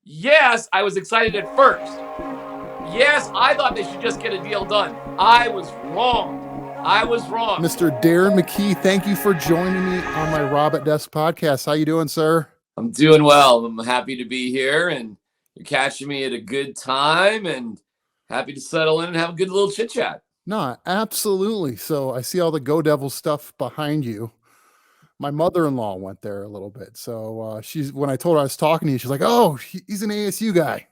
Yes, I was excited at first. Yes, I thought they should just get a deal done. I was wrong. Mr. Darren MaKee, thank you for joining me on my Rob at Desk podcast. How you doing, sir? I'm doing well. I'm happy to be here, and you're catching me at a good time, and happy to settle in and have a good little chit chat. No, absolutely. So I see all the Go Devils stuff behind you. My mother-in-law went there a little bit. So when I told her I was talking to you, she's like, "Oh, he's an ASU guy."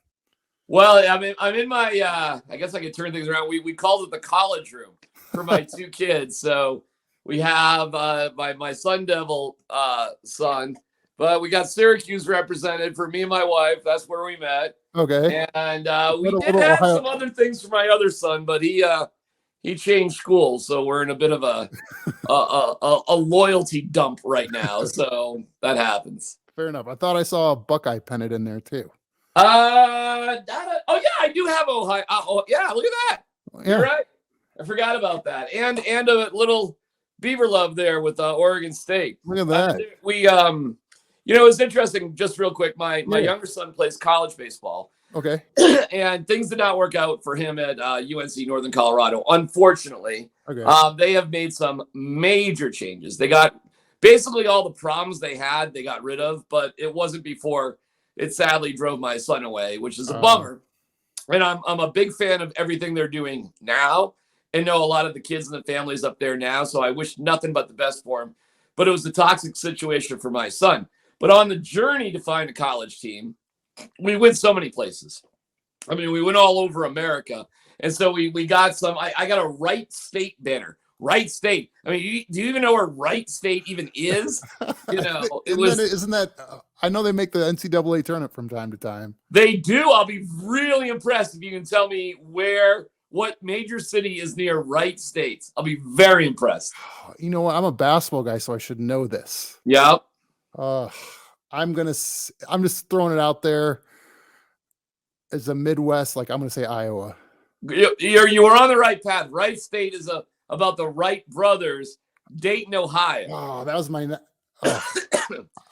Well, I'm in my. I guess I could turn things around. We called it the college room for my two kids. So we have my Sun Devil son, but we got Syracuse represented for me and my wife. That's where we met. Okay. And we did have some other things for my other son, but he changed schools, so we're in a bit of a loyalty dump right now. So that happens. Fair enough. I thought I saw a Buckeye pennant in there too. Oh yeah, I do have Ohio. Oh yeah, look at that. Yeah. You're right. I forgot about that. And a little Beaver love there with Oregon State. Look at that. We it's interesting. Just real quick, my younger son plays college baseball. Okay. And things did not work out for him at UNC Northern Colorado. Unfortunately, they have made some major changes. They got basically all the problems they had. They got rid of, but it wasn't before. It sadly drove my son away, which is a bummer. And I'm a big fan of everything they're doing now, and know a lot of the kids and the families up there now. So I wish nothing but the best for him. But it was a toxic situation for my son. But on the journey to find a college team, we went so many places. I mean, we went all over America. And so we got some, I got a Wright State banner. Wright State. I mean, do you even know where Wright State even is? Isn't that I know they make the NCAA tournament from time to time. They do. I'll be really impressed if you can tell me what major city is near Wright State. I'll be very impressed. You know what? I'm a basketball guy, so I should know this. Yep. I'm just throwing it out there as a Midwest. Like, I'm going to say Iowa. You are on the right path. Wright State is about the Wright brothers, Dayton, Ohio. Oh, that was my.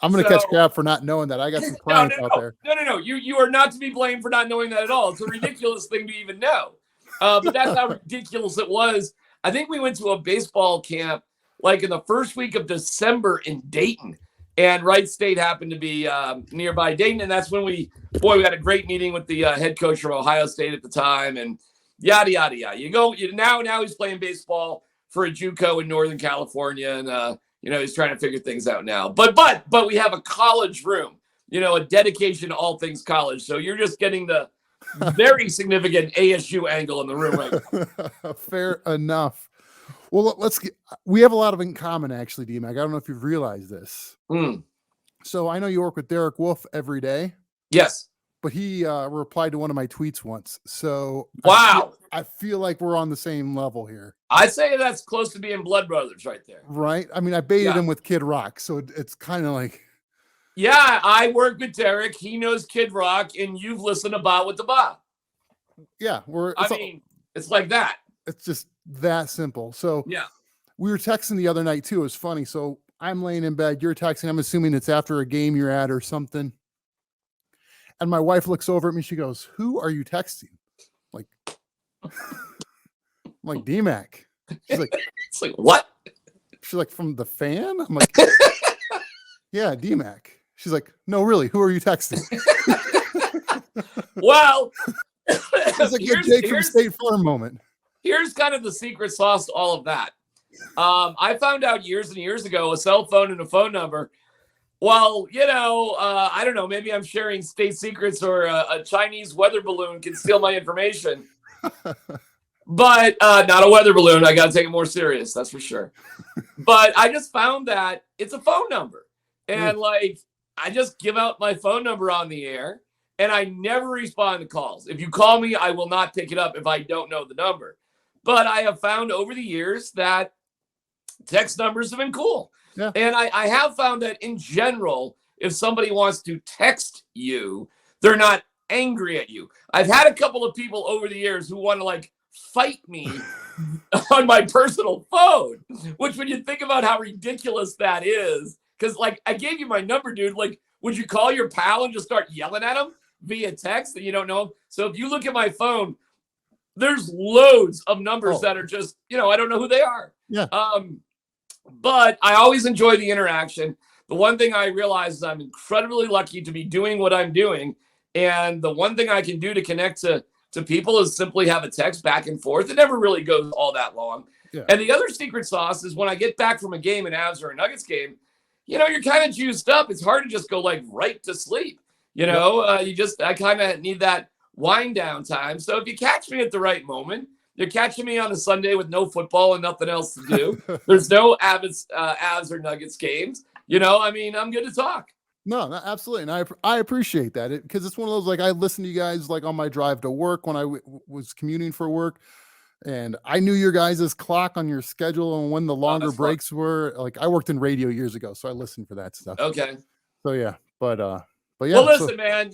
I'm going to catch crap for not knowing that. I got some clients out there. No. You are not to be blamed for not knowing that at all. It's a ridiculous thing to even know. But that's how ridiculous it was. I think we went to a baseball camp like in the first week of December in Dayton. And Wright State happened to be nearby Dayton. And that's when we had a great meeting with the head coach from Ohio State at the time. And yada, yada, yada. Now he's playing baseball for a JUCO in Northern California. And, he's trying to figure things out now. But we have a college room, a dedication to all things college. So you're just getting the very significant ASU angle in the room right now. Fair enough. Well, we have a lot of in common, actually, DMAC. I don't know if you've realized this. So I know you work with Derek Wolf every day. Yes. But he replied to one of my tweets once. So wow. I feel like we're on the same level here. I'd say that's close to being blood brothers right there. Right? I mean, I baited him with Kid Rock. So it's kind of like. Yeah, I work with Derek. He knows Kid Rock, and you've listened to Ba with the Ba. Yeah. It's like that. It's just that simple. So yeah, we were texting the other night too. It was funny. So I'm laying in bed, you're texting. I'm assuming it's after a game you're at or something. And my wife looks over at me. She goes, "Who are you texting?" I'm like DMAC. She's like, "It's like what?" She's like, "From the fan." I'm like, "Yeah, DMAC." She's like, "No, really. Who are you texting?" Well, it's like a Jake from State Farm moment. Here's kind of the secret sauce to all of that. I found out years and years ago a cell phone and a phone number. Well, I don't know. Maybe I'm sharing state secrets or a Chinese weather balloon can steal my information. But not a weather balloon. I got to take it more serious. That's for sure. But I just found that it's a phone number. And I just give out my phone number on the air. And I never respond to calls. If you call me, I will not pick it up if I don't know the number. But I have found over the years that text numbers have been cool. Yeah. And I have found that in general, if somebody wants to text you, they're not angry at you. I've had a couple of people over the years who want to fight me on my personal phone, which when you think about how ridiculous that is, because I gave you my number, dude. Would you call your pal and just start yelling at him? via text that you don't know. So if you look at my phone, there's loads of numbers that are just, I don't know who they are. Yeah. But I always enjoy the interaction. The one thing I realize is I'm incredibly lucky to be doing what I'm doing. And the one thing I can do to connect to people is simply have a text back and forth. It never really goes all that long. Yeah. And the other secret sauce is when I get back from a game, an Avs or a Nuggets game, you're kind of juiced up. It's hard to just go like right to sleep. I kind of need that wind down time. So if you catch me at the right moment, you're catching me on a Sunday with no football and nothing else to do. There's no Avs or Nuggets games. I'm good to talk. No, absolutely. And I appreciate that because it's one of those, like, I listen to you guys like on my drive to work when I was commuting for work, and I knew your guys' clock on your schedule and when the longer breaks were. Like, I worked in radio years ago, so I listened for that stuff. Okay. So yeah, but yeah. Well, listen, man,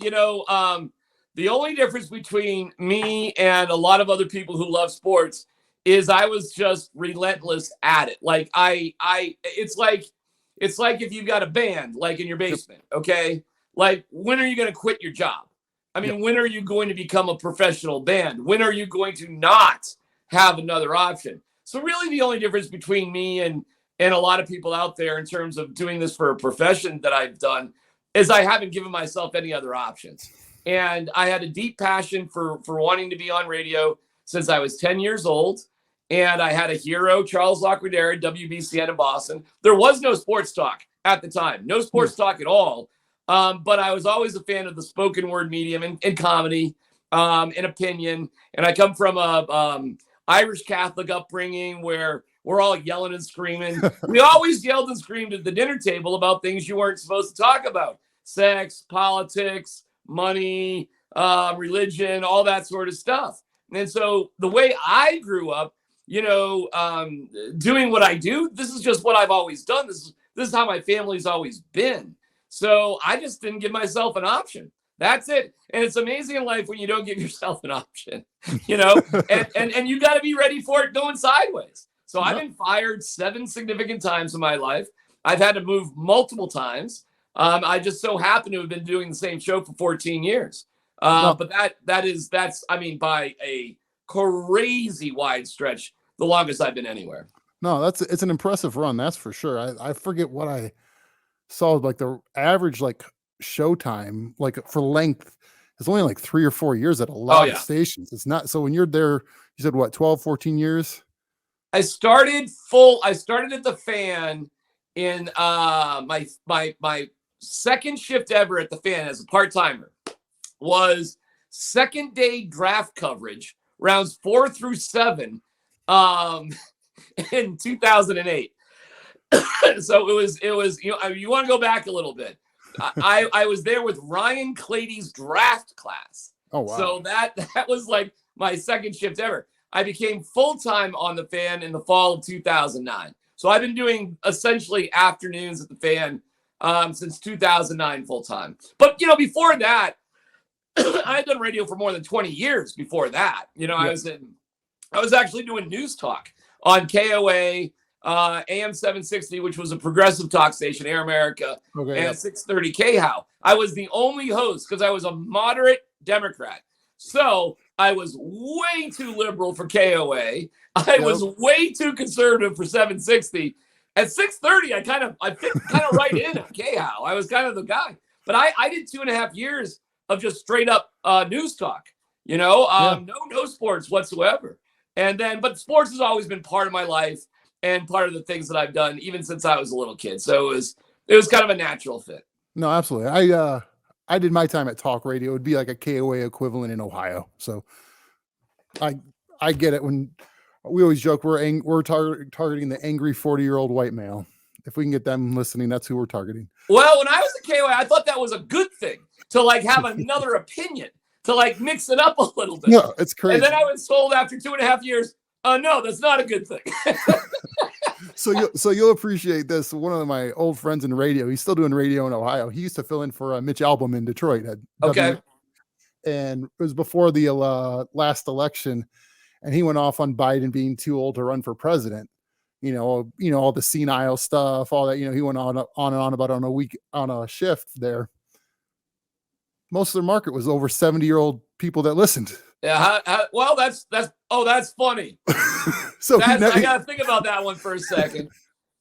the only difference between me and a lot of other people who love sports is I was just relentless at it. Like it's like if you've got a band, like in your basement, okay? Like, when are you going to quit your job? I mean, when are you going to become a professional band? When are you going to not have another option? So really the only difference between me and a lot of people out there in terms of doing this for a profession that I've done is I haven't given myself any other options. And I had a deep passion for wanting to be on radio since I was 10 years old. And I had a hero, Charles Lacrodere, WBCN in Boston. There was no sports talk at the time, no sports talk at all. But I was always a fan of the spoken word medium and comedy and opinion. And I come from a Irish Catholic upbringing where we're all yelling and screaming. We always yelled and screamed at the dinner table about things you weren't supposed to talk about: sex, politics, money, religion, all that sort of stuff. And so the way I grew up, doing what I do, this is just what I've always done. This is how my family's always been. So I just didn't give myself an option. That's it. And it's amazing in life when you don't give yourself an option, and you got to be ready for it going sideways. So I've been fired 7 significant times in my life. I've had to move multiple times. I just so happen to have been doing the same show for 14 years. But that's by a crazy wide stretch, the longest I've been anywhere. No, it's an impressive run. That's for sure. I forget what I saw, like the average, like show time, like for length, it's only like 3 or 4 years at a lot of stations. It's not. So when you're there, you said what, 12, 14 years? I started at the Fan in my second shift ever at the Fan as a part-timer was second day draft coverage, rounds 4 through 7, in 2008. So it was you want to go back a little bit. I was there with Ryan Clady's draft class. Oh wow. So that was like my second shift ever. I became full-time on the Fan in the fall of 2009. So I've been doing essentially afternoons at the Fan since 2009 full-time. But, before that, I had done radio for more than 20 years before that. I was actually doing news talk on KOA, AM 760, which was a progressive talk station, Air America, and 630 KHOW. I was the only host because I was a moderate Democrat. So I was way too liberal for KOA. I was way too conservative for 760. At 630, I fit kind of right in at KHOW. I was kind of the guy. But I did 2.5 years of just straight up news talk, no sports whatsoever. But sports has always been part of my life and part of the things that I've done even since I was a little kid. So it was kind of a natural fit. No, absolutely. I did my time at talk radio. It would be like a KOA equivalent in Ohio. So I get it. When we always joke, we're targeting the angry 40-year-old white male. If we can get them listening, that's who we're targeting. Well, when I was at KOA, I thought that was a good thing to like have another opinion, to like mix it up a little bit. No, it's crazy. And then I was told after 2.5 years, no, that's not a good thing. So you'll appreciate this. One of my old friends in radio, he's still doing radio in Ohio. He used to fill in for Mitch Albom in Detroit. And it was before the last election, and he went off on Biden being too old to run for president. All the senile stuff, all that. He went on and on about on a shift there. most of their market was over 70-year-old people that listened. Yeah. Well, that's funny. So I got to think about that one for a second,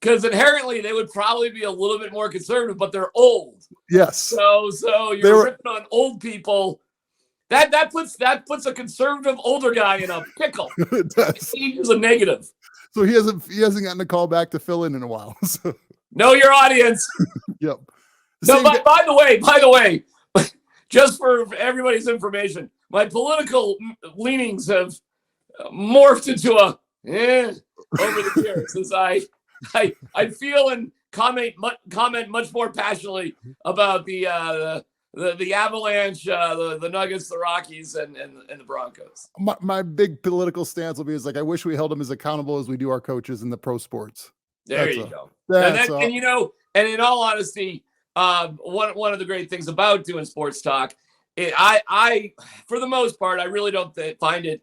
because inherently they would probably be a little bit more conservative, but they're old. Yes. So you're ripping on old people. That puts a conservative older guy in a pickle. It does. Age is a negative. So he hasn't gotten a call back to fill in a while. So. Know your audience. Yep. No, by the way, just for everybody's information, my political leanings have morphed into over the years, as I feel and comment much more passionately about the Avalanche, the Nuggets, the Rockies, and the Broncos. My big political stance will be is like, I wish we held them as accountable as we do our coaches in the pro sports. There you go. And in all honesty, one of the great things about doing sports talk, I for the most part, I really don't find it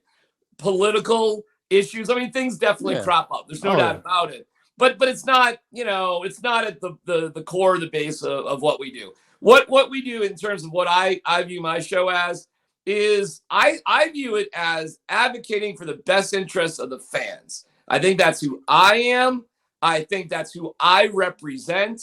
political issues. I mean, things definitely crop up. There's no doubt about it. But it's not, it's not at the core, the base of what we do. What we do in terms of what I view my show as is I view it as advocating for the best interests of the fans. I think that's who I am. I think that's who I represent.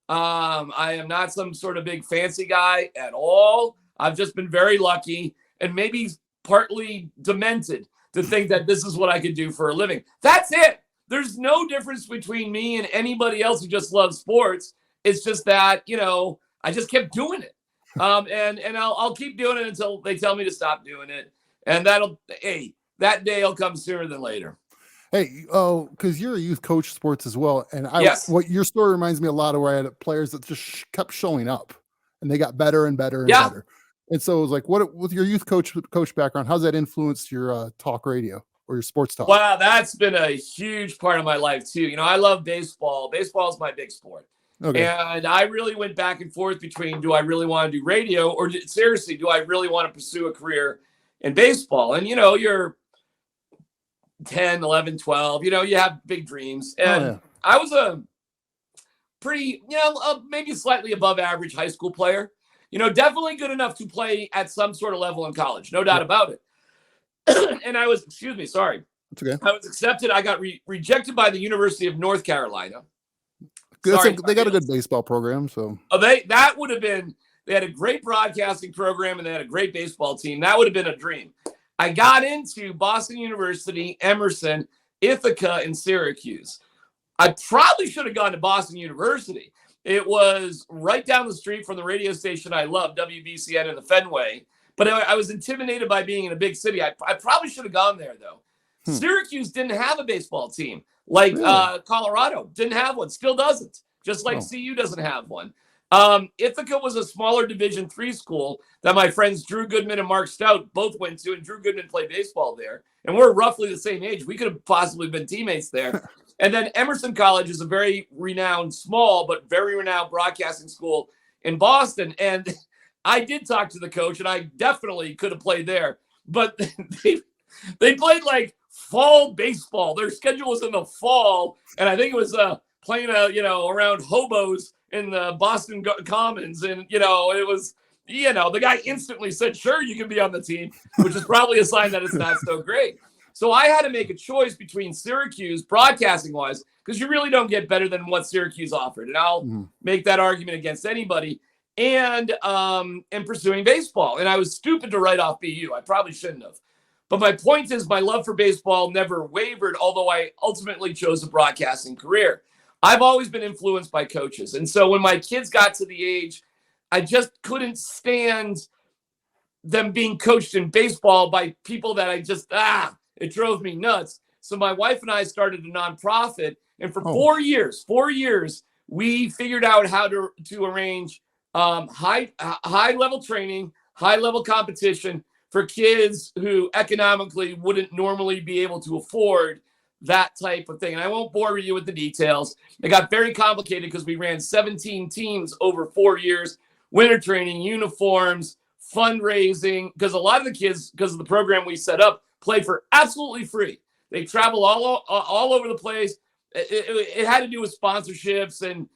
I am not some sort of big fancy guy at all. I've just been very lucky and maybe partly demented to think that this is what I could do for a living. That's it. There's no difference between me and anybody else who just loves sports. It's just that, I just kept doing it. And I'll keep doing it until they tell me to stop doing it. And that day will come sooner than later. Hey, because you're a youth coach sports as well. And what your story reminds me a lot of where I had players that just kept showing up and they got better and better and better. And so it was like, what with your youth coach background, how's that influenced your talk radio or your sports talk? Wow, that's been a huge part of my life too. I love baseball. Baseball is my big sport. Okay. And I really went back and forth between, do I really want to do radio or seriously, do I really want to pursue a career in baseball? And, you're 10, 11, 12, you have big dreams. And I was a pretty, maybe slightly above average high school player, definitely good enough to play at some sort of level in college. No doubt about it. And I was, sorry. That's okay. I was accepted. I got rejected by the University of North Carolina. They got a good baseball program. So they had a great broadcasting program and they had a great baseball team. That would have been a dream. I got into Boston University, Emerson, Ithaca, and Syracuse. I probably should have gone to Boston University. It was right down the street from the radio station I love, WBCN in the Fenway. But I was intimidated by being in a big city. I probably should have gone there, though. Syracuse didn't have a baseball team like Colorado. Didn't have one. Still doesn't. Just like CU doesn't have one. Ithaca was a smaller Division III school that my friends Drew Goodman and Mark Stout both went to, and Drew Goodman played baseball there. And we're roughly the same age. We could have possibly been teammates there. And then Emerson College is a very renowned, small but very renowned broadcasting school in Boston. And I did talk to the coach, and I definitely could have played there. But they played like fall baseball. Their schedule was in the fall, and I think it was playing around hobos in the Boston Commons, and it was the guy instantly said, "Sure, you can be on the team," which is probably a sign that it's not so great. So I had to make a choice between Syracuse, broadcasting wise, because you really don't get better than what Syracuse offered, and I'll make that argument against anybody, and pursuing baseball. And I was stupid to write off BU. I probably shouldn't have. But my point is, my love for baseball never wavered, although I ultimately chose a broadcasting career. I've always been influenced by coaches. And so when my kids got to the age, I just couldn't stand them being coached in baseball by people that it drove me nuts. So my wife and I started a nonprofit. And for 4 years, we figured out how to arrange high level training, high level competition for kids who economically wouldn't normally be able to afford that type of thing. And I won't bore you with the details. It got very complicated because we ran 17 teams over 4 years, winter training, uniforms, fundraising, because a lot of the kids, because of the program we set up, play for absolutely free. They travel all over the place. It had to do with sponsorships and,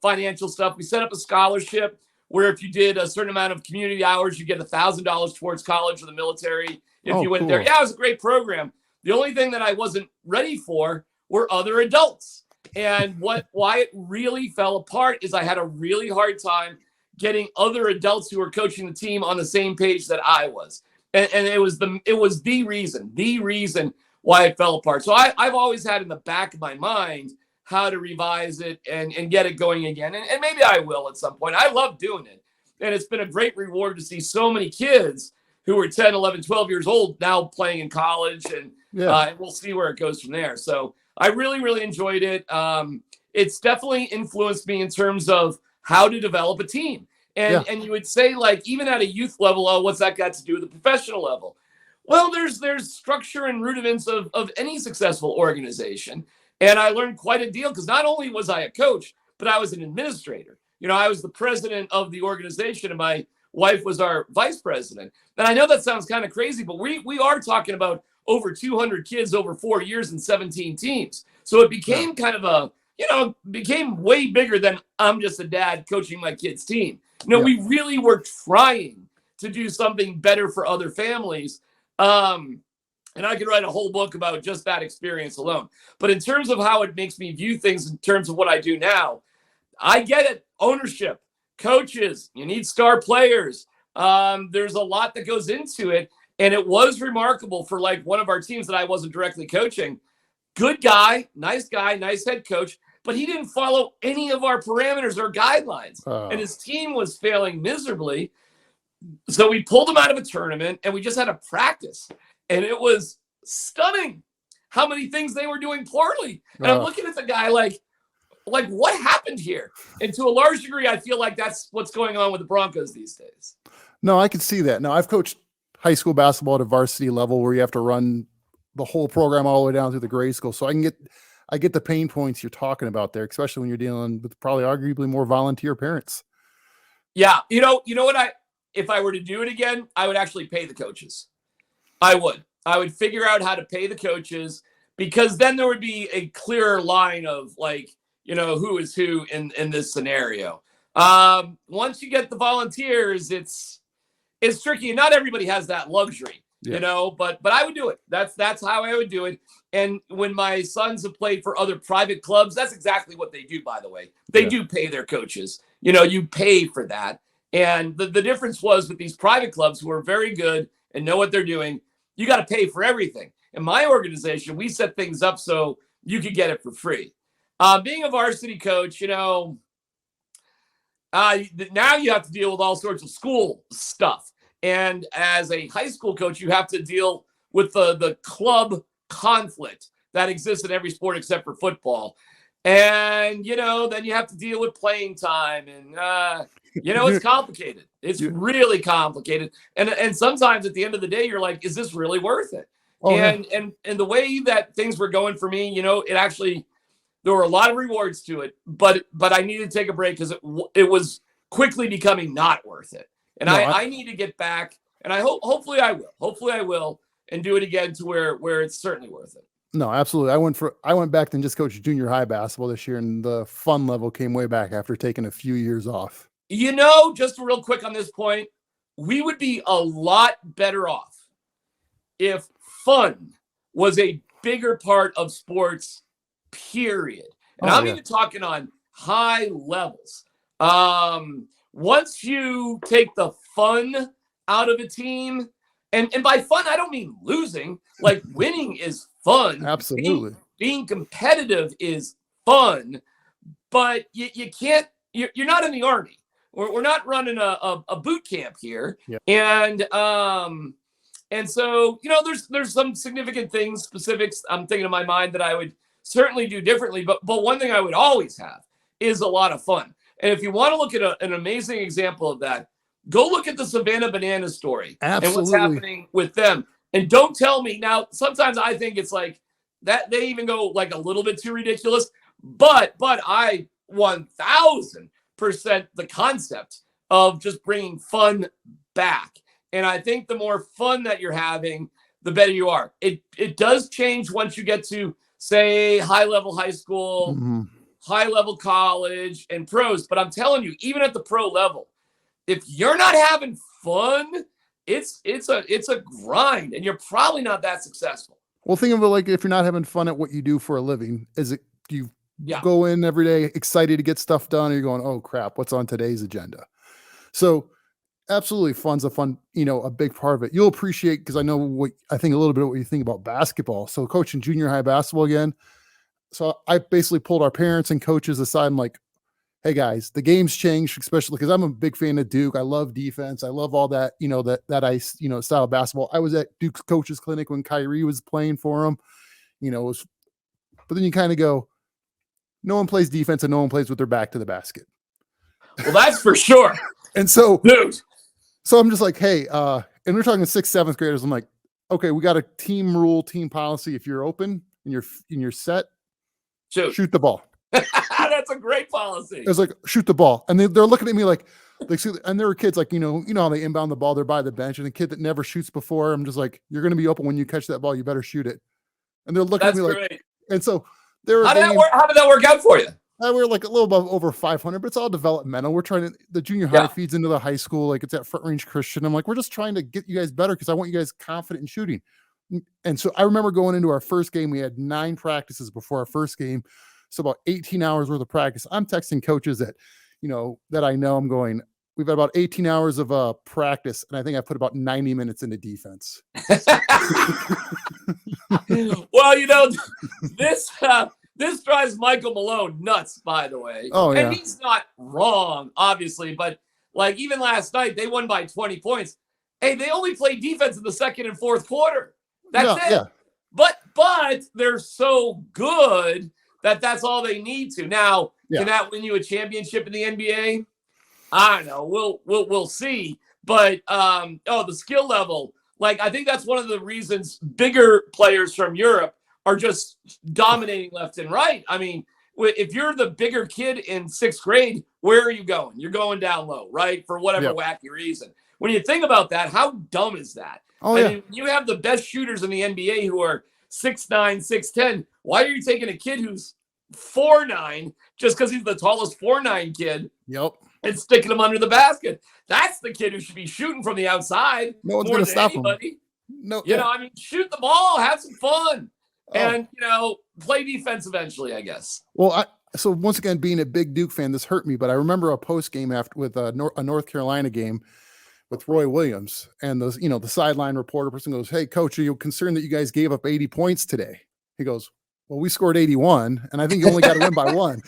financial stuff. We set up a scholarship where if you did a certain amount of community hours, you get $1,000 towards college or the military if you went there. Yeah, it was a great program. The only thing that I wasn't ready for were other adults. And why it really fell apart is I had a really hard time getting other adults who were coaching the team on the same page that I was. And it was the reason why it fell apart. So I've always had in the back of my mind how to revise it and get it going again. And maybe I will at some point. I love doing it. And it's been a great reward to see so many kids who were 10, 11, 12 years old now playing in college. And we'll see where it goes from there. So I really, really enjoyed it. It's definitely influenced me in terms of how to develop a team. And you would say, like, even at a youth level, oh, what's that got to do with the professional level? Well, there's structure and rudiments of any successful organization. And I learned quite a deal because not only was I a coach, but I was an administrator. You know, I was the president of the organization and my wife was our vice president. And I know that sounds kind of crazy, but we are talking about over 200 kids over 4 years and 17 teams. So it became kind of became way bigger than I'm just a dad coaching my kid's team. We really were trying to do something better for other families. And I could write a whole book about just that experience alone. But in terms of how it makes me view things in terms of what I do now, I get it. Ownership, coaches, you need star players. There's a lot that goes into it. And it was remarkable for like one of our teams that I wasn't directly coaching. Good guy, nice head coach, but he didn't follow any of our parameters or guidelines. And his team was failing miserably. So we pulled him out of a tournament and we just had to practice. And it was stunning how many things they were doing poorly. And I'm looking at the guy like what happened here? And to a large degree, I feel like that's what's going on with the Broncos these days. No, I can see that. Now, I've coached high school basketball at a varsity level where you have to run the whole program all the way down through the grade school. So I get the pain points you're talking about there, especially when you're dealing with probably arguably more volunteer parents. Yeah. You know what if I were to do it again, I would actually pay the coaches. I would figure out how to pay the coaches because then there would be a clearer line of like, who is who in this scenario. Once you get the volunteers, it's tricky. And not everybody has that luxury, but I would do it. That's how I would do it. And when my sons have played for other private clubs, that's exactly what they do, by the way. They do pay their coaches. You pay for that. And the difference was with these private clubs who are very good and know what they're doing, you got to pay for everything. In my organization, we set things up so you could get it for free. Being a varsity coach, now you have to deal with all sorts of school stuff. And as a high school coach, you have to deal with the club conflict that exists in every sport except for football. And, then you have to deal with playing time. And, it's complicated. It's really complicated. And sometimes at the end of the day, you're like, is this really worth it? And the way that things were going for me, it actually, there were a lot of rewards to it, but I needed to take a break because it was quickly becoming not worth it. And I need to get back, and hopefully I will and do it again to where it's certainly worth it. No, absolutely. I went back and just coached junior high basketball this year, and the fun level came way back after taking a few years off. Just real quick on this point, we would be a lot better off if fun was a bigger part of sports, period. And I'm even talking on high levels. Once you take the fun out of a team, and by fun, I don't mean losing. Like winning is fun. Absolutely. Being competitive is fun, but you can't, you're not in the Army. We're not running a boot camp here. Yeah. And so, there's some significant things, specifics I'm thinking in my mind that I would certainly do differently. But one thing I would always have is a lot of fun. And if you want to look at an amazing example of that, go look at the Savannah Bananas story. Absolutely. And what's happening with them. And don't tell me now, sometimes I think it's like that they even go like a little bit too ridiculous, but I 1000% the concept of just bringing fun back. And I think the more fun that you're having, the better you are. It does change once you get to, say, high-level high school, high-level college, and pros. But I'm telling you, even at the pro level, if you're not having fun, it's a grind, and you're probably not that successful. Well, think of it like if you're not having fun at what you do for a living, is it you go in every day excited to get stuff done, and you're going, oh crap, what's on today's agenda? So absolutely fun's a big part of it. You'll appreciate, because I know I think a little bit of what you think about basketball. So coaching junior high basketball again. So I basically pulled our parents and coaches aside. I'm like, hey guys, the game's changed, especially because I'm a big fan of Duke. I love defense. I love all that, style of basketball. I was at Duke's coaches clinic when Kyrie was playing for him, but then you kind of go, no one plays defense and no one plays with their back to the basket. Well, that's for sure. And so, dude, so I'm just like, hey, and we're talking 6th, 7th graders. I'm like, okay, we got a team rule, team policy. If you're open and you're set, shoot the ball. That's a great policy. It's like, shoot the ball. And they're looking at me like, and there were kids like, how they inbound the ball, they're by the bench, and the kid that never shoots before, I'm just like, you're going to be open when you catch that ball, you better shoot it. And they're looking at me like, and so how did that work out for you? We're like a little above over 500, but it's all developmental. We're trying to, the junior high feeds into the high school. Like it's at Front Range Christian. I'm like, we're just trying to get you guys better because I want you guys confident in shooting. And so I remember going into our first game, we had 9 practices before our first game. So about 18 hours worth of practice. I'm texting coaches that I know. I'm going, we've had about 18 hours of practice. And I think I put about 90 minutes into defense. Well, this drives Michael Malone nuts, by the way. Oh, yeah. And he's not wrong, obviously, but like even last night, they won by 20 points. Hey, they only played defense in the 2nd and 4th quarter. That's it. Yeah. But they're so good that's all they need to. Now, can that win you a championship in the NBA? I don't know. We'll see. But the skill level, like I think that's one of the reasons bigger players from Europe are just dominating left and right. I mean, if you're the bigger kid in 6th grade, where are you going? You're going down low, right? For whatever wacky reason. When you think about that, how dumb is that? I mean, you have the best shooters in the NBA who are 6'9", 6'10". Why are you taking a kid who's 4'9" just because he's the tallest 4'9" kid? Yep. And sticking him under the basket? That's the kid who should be shooting from the outside. No one's going to stop him. No, I mean, shoot the ball, have some fun, and play defense eventually, I guess. Well, so once again, being a big Duke fan, this hurt me, but I remember a post game with a North Carolina game with Roy Williams, and the sideline reporter person goes, "Hey, coach, are you concerned that you guys gave up 80 points today?" He goes, "Well, we scored 81, and I think you only got to win by 1."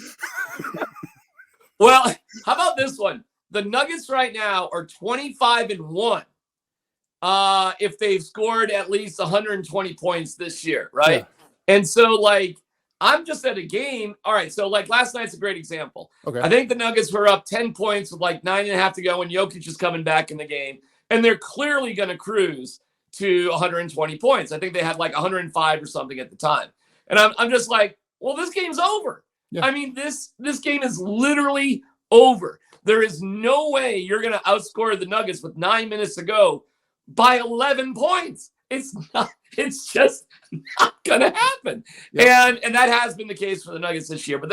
Well, how about this one? The Nuggets right now are 25-1. If they've scored at least 120 points this year, right? Yeah. And so, I'm just at a game. All right, so last night's a great example. Okay. I think the Nuggets were up 10 points with 9.5 to go, and Jokic is coming back in the game, and they're clearly going to cruise to 120 points. I think they had 105 or something at the time, and I'm just like, well, this game's over. Yeah. I mean, this game is literally over. There is no way you're going to outscore the Nuggets with 9 minutes to go by 11 points. It's not. It's just not going to happen. Yep. And that has been the case for the Nuggets this year. But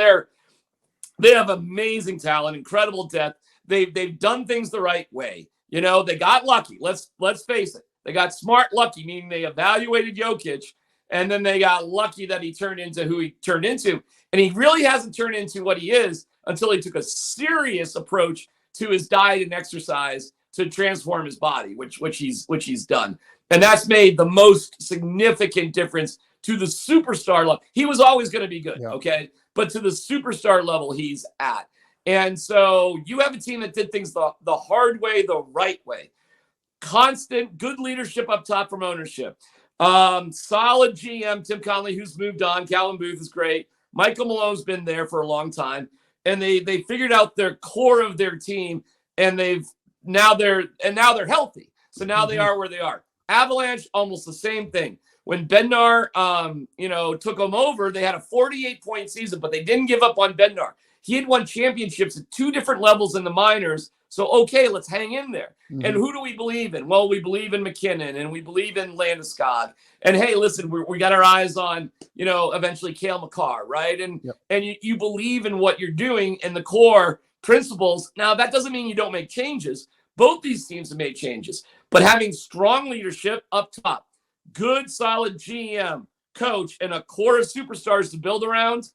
they have amazing talent, incredible depth. They've done things the right way. They got lucky. Let's face it. They got smart lucky, meaning they evaluated Jokic, and then they got lucky that he turned into who he turned into. And he really hasn't turned into what he is until he took a serious approach to his diet and exercise to transform his body, which he's done. And that's made the most significant difference to the superstar level. He was always going to be good, okay? But to the superstar level he's at. And so you have a team that did things the hard way, the right way. Constant, good leadership up top from ownership. Solid GM, Tim Connelly, who's moved on. Callum Booth is great. Michael Malone's been there for a long time. And they figured out their core of their team, and now they're healthy. So now they are where they are. Avalanche, almost the same thing. When Bednar, took them over, they had a 48-point season, but they didn't give up on Bednar. He had won championships at 2 different levels in the minors. So, okay, let's hang in there. Mm-hmm. And who do we believe in? Well, we believe in McKinnon, and we believe in Landeskog. And, hey, listen, we got our eyes on, eventually Cale Makar, right? And you believe in what you're doing, and the core principles. Now, that doesn't mean you don't make changes. Both these teams have made changes, but having strong leadership up top, good, solid GM, coach, and a core of superstars to build around,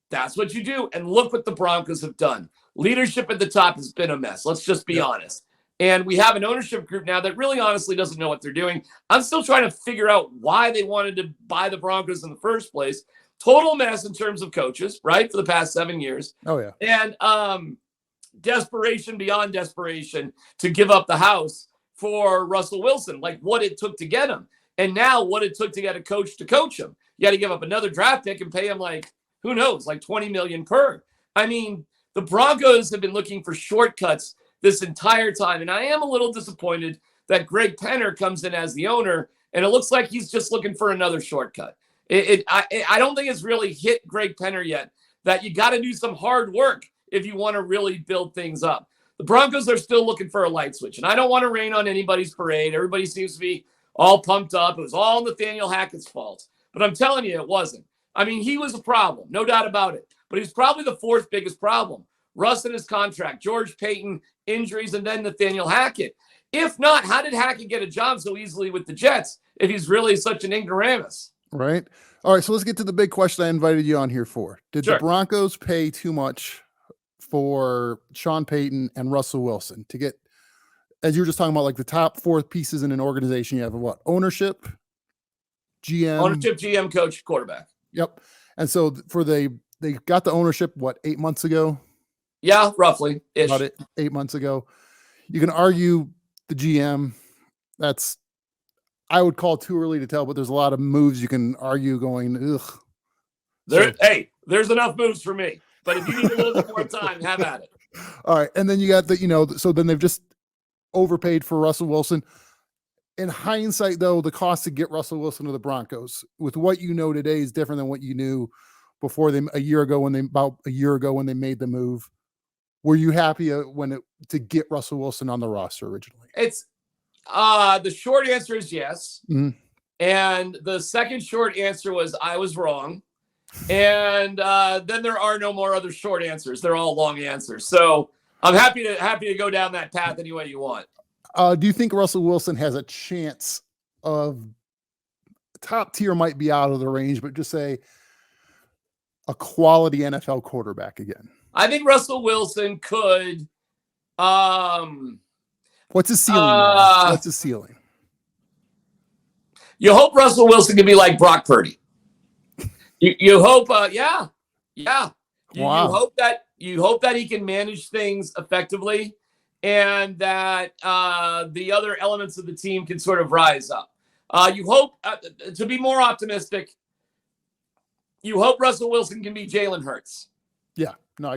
that's what you do. And look what the Broncos have done. Leadership at the top has been a mess. Let's just be honest. And we have an ownership group now that really honestly doesn't know what they're doing. I'm still trying to figure out why they wanted to buy the Broncos in the first place. Total mess in terms of coaches, right, for the past 7 years. Oh, yeah. And desperation beyond desperation to give up the house for Russell Wilson, like what it took to get him. And now what it took to get a coach to coach him. You got to give up another draft pick and pay him like, who knows, like $20 million per. I mean, the Broncos have been looking for shortcuts this entire time. And I am a little disappointed that Greg Penner comes in as the owner, and it looks like he's just looking for another shortcut. I don't think it's really hit Greg Penner yet that you got to do some hard work if you want to really build things up. The Broncos are still looking for a light switch, and I don't want to rain on anybody's parade. Everybody seems to be all pumped up. It was all Nathaniel Hackett's fault. But I'm telling you, it wasn't. I mean, he was a problem, no doubt about it. But he's probably the fourth biggest problem. Russ and his contract, George Payton, injuries, and then Nathaniel Hackett. If not, how did Hackett get a job so easily with the Jets if he's really such an ignoramus? Right. All right, so let's get to the big question I invited you on here for. Did Sure. the Broncos pay too much for Sean Payton and Russell Wilson to get, as you were just talking about, like the top four pieces in an organization? You have what? Ownership, GM, coach, quarterback. Yep. And so they got the ownership, 8 months ago? Yeah, roughly. About 8 months ago. You can argue the GM. That's, I would call too early to tell, but there's a lot of moves you can argue going, ugh. Hey, there's enough moves for me. But if you need a little bit more time, have at it. All right. And then you got so then they've just overpaid for Russell Wilson. In hindsight, though, the cost to get Russell Wilson to the Broncos with what you know today is different than what you knew before a year ago when they made the move. Were you happy to get Russell Wilson on the roster originally? It's the short answer is yes. Mm-hmm. And the second short answer was I was wrong. And then there are no more other short answers. They're all long answers. So I'm happy to go down that path any way you want. Do you think Russell Wilson has a chance of top tier might be out of the range, but just say a quality NFL quarterback again? I think Russell Wilson could. What's his ceiling? What's his ceiling? You hope Russell Wilson can be like Brock Purdy. You hope, yeah. Wow. You hope that he can manage things effectively, and that the other elements of the team can sort of rise up. You hope, to be more optimistic, you hope Russell Wilson can be Jalen Hurts. Yeah, no,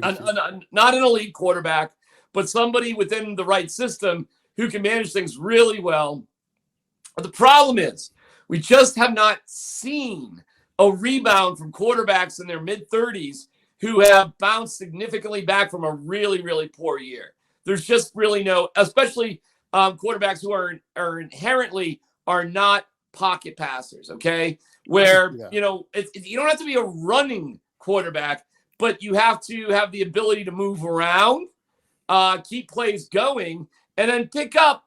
not an elite quarterback, but somebody within the right system who can manage things really well. But the problem is we just have not seen a rebound from quarterbacks in their mid-30s who have bounced significantly back from a really, really poor year. There's just really no, especially quarterbacks who are inherently are not pocket passers, okay? Where, you don't have to be a running quarterback, but you have to have the ability to move around, keep plays going, and then pick up,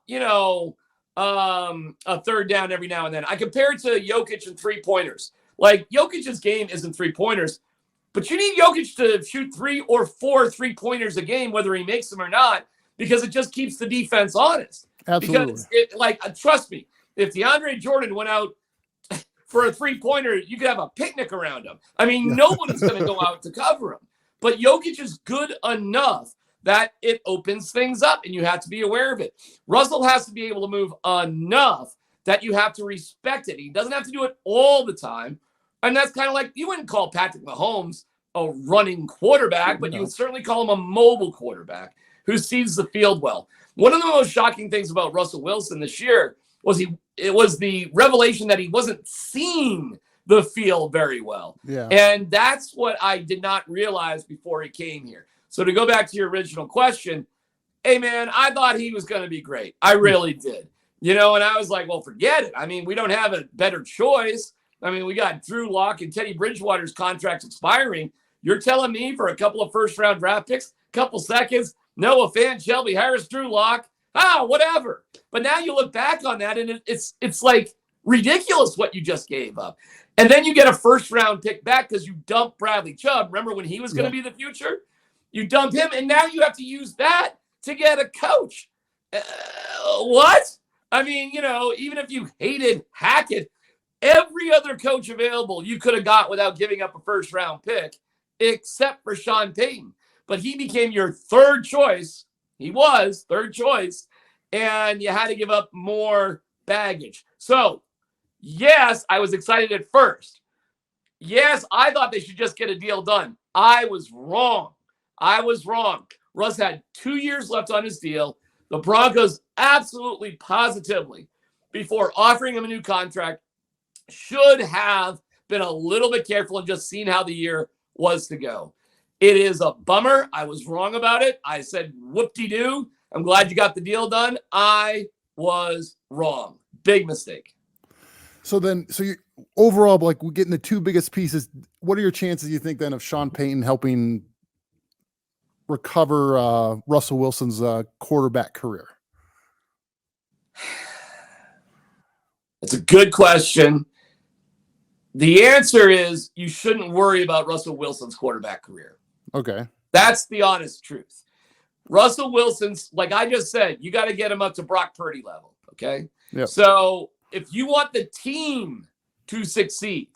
a third down every now and then. I compare it to Jokic and three-pointers. Like, Jokic's game isn't three-pointers, but you need Jokic to shoot 3 or 4 three-pointers a game, whether he makes them or not, because it just keeps the defense honest. Absolutely. Because, trust me, if DeAndre Jordan went out for a three-pointer, you could have a picnic around him. I mean, nobody's going to go out to cover him. But Jokic is good enough that it opens things up, and you have to be aware of it. Russell has to be able to move enough that you have to respect it. He doesn't have to do it all the time. And that's kind of like, you wouldn't call Patrick Mahomes a running quarterback, but you would certainly call him a mobile quarterback who sees the field well. One of the most shocking things about Russell Wilson this year was it was the revelation that he wasn't seeing the field very well. Yeah. And that's what I did not realize before he came here. So to go back to your original question, hey, man, I thought he was going to be great. I really did. And I was like, well, forget it. I mean, we don't have a better choice. I mean, we got Drew Lock and Teddy Bridgewater's contracts expiring. You're telling me for a couple of first-round draft picks, couple seconds. Noah Fant, Shelby Harris, Drew Lock. Whatever. But now you look back on that, and it's like ridiculous what you just gave up. And then you get a first-round pick back because you dumped Bradley Chubb. Remember when he was going to be the future? You dumped him, and now you have to use that to get a coach. What? I mean, even if you hated Hackett, every other coach available you could have got without giving up a first-round pick, except for Sean Payton. But he became your third choice. He was third choice, and you had to give up more baggage. So, yes, I was excited at first. Yes, I thought they should just get a deal done. I was wrong. Russ had 2 years left on his deal. The Broncos absolutely, positively, before offering him a new contract, should have been a little bit careful and just seen how the year was to go. It is a bummer. I was wrong about it. I said, whoop-de-doo. I'm glad you got the deal done. I was wrong. Big mistake. So you overall, like, we're getting the two biggest pieces. What are your chances, you think, then, of Sean Payton helping recover Russell Wilson's quarterback career? It's a good question. The answer is you shouldn't worry about Russell Wilson's quarterback career. Okay. That's the honest truth. Russell Wilson's, like I just said, you got to get him up to Brock Purdy level, okay? Yep. So if you want the team to succeed,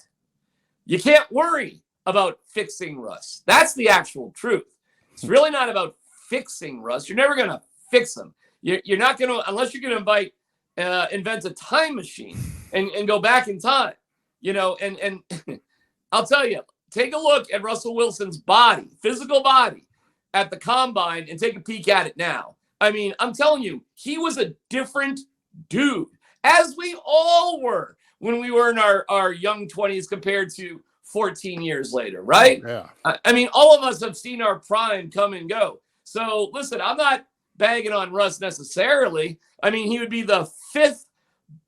you can't worry about fixing Russ. That's the actual truth. It's really not about fixing Russ. You're never going to fix him. You're not going to, unless you're going to invent a time machine and go back in time, and I'll tell you, take a look at Russell Wilson's body, physical body, at the combine and take a peek at it now. I mean, I'm telling you, he was a different dude, as we all were when we were in our young 20s compared to 14 years later, right? Yeah. I mean, all of us have seen our prime come and go. So listen, I'm not bagging on Russ necessarily. I mean, he would be the 5th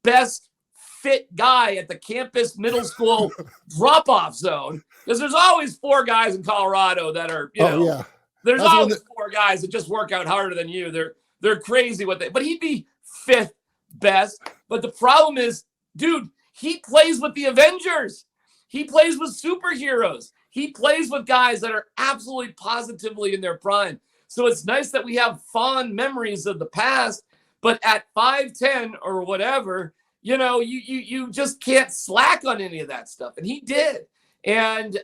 best fit guy at the campus middle school drop-off zone, because there's always 4 guys in Colorado that are, there's always 4 guys that just work out harder than you. They're crazy but he'd be 5th best. But the problem is, dude, he plays with the Avengers. He plays with superheroes. He plays with guys that are absolutely positively in their prime. So it's nice that we have fond memories of the past, but at 5'10" or whatever, you just can't slack on any of that stuff. And he did. And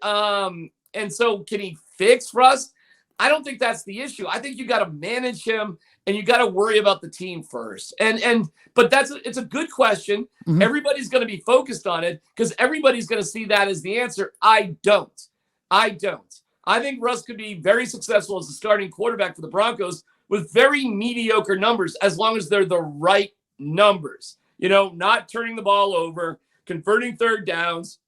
so can he fix Russ? I don't think that's the issue. I think you got to manage him and you got to worry about the team first. But it's a good question. Mm-hmm. Everybody's going to be focused on it because everybody's going to see that as the answer. I don't. I think Russ could be very successful as a starting quarterback for the Broncos with very mediocre numbers, as long as they're the right numbers. Not turning the ball over, converting third downs,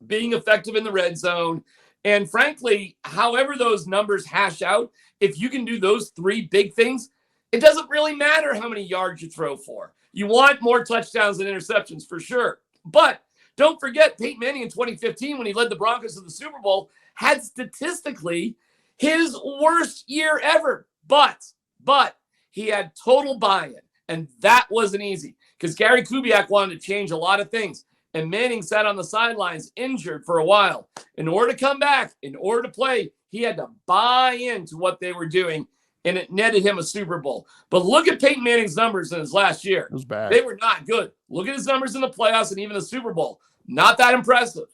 being effective in the red zone. And frankly, however those numbers hash out, if you can do those 3 big things, it doesn't really matter how many yards you throw for. You want more touchdowns than interceptions for sure. But don't forget, Peyton Manning in 2015, when he led the Broncos to the Super Bowl, had statistically his worst year ever. But he had total buy-in, and that wasn't easy because Gary Kubiak wanted to change a lot of things. And Manning sat on the sidelines injured for a while. In order to come back, in order to play, he had to buy into what they were doing, and it netted him a Super Bowl. But look at Peyton Manning's numbers in his last year. It was bad. They were not good. Look at his numbers in the playoffs and even the Super Bowl. Not that impressive.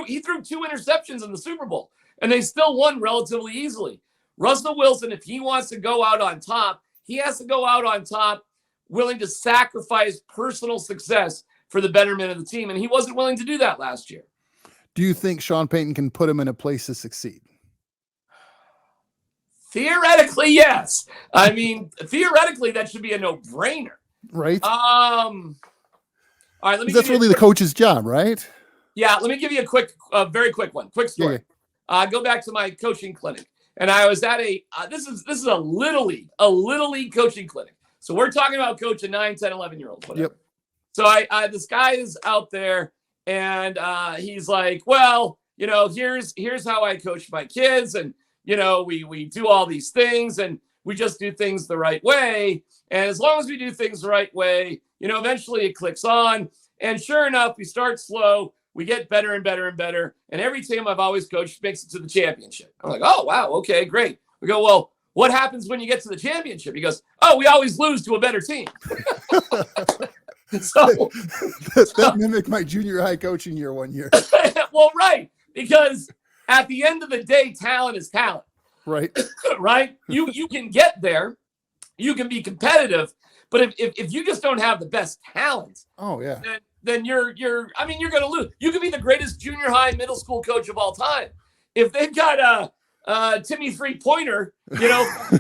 He threw 2 interceptions in the Super Bowl, and they still won relatively easily. Russell Wilson, if he wants to go out on top, he has to go out on top willing to sacrifice personal success for the betterment of the team, and he wasn't willing to do that last year. Do you think Sean Payton can put him in a place to succeed? Theoretically, yes. I mean, theoretically, that should be a no-brainer. Right. All right, that's really the coach's job, right? Yeah, let me give you a very quick one. Quick story. Yeah. Go back to my coaching clinic, and I was at this is a little league coaching clinic. So we're talking about coaching 9, 10, 11-year-olds, whatever. Yep. So this guy is out there, and he's like, well, here's how I coach my kids, and we do all these things and we just do things the right way. And as long as we do things the right way, eventually it clicks on. And sure enough, we start slow. We get better and better and better. And every team I've always coached makes it to the championship. I'm like, oh, wow. Okay, great. We go, well, what happens when you get to the championship? He goes, oh, we always lose to a better team. That mimicked my junior high coaching year one year. Well, right. Because at the end of the day, talent is talent. Right. Right. You can get there. You can be competitive. But if you just don't have the best talent, oh yeah, then you're going to lose. You could be the greatest junior high, middle school coach of all time. If they've got Timmy 3-pointer,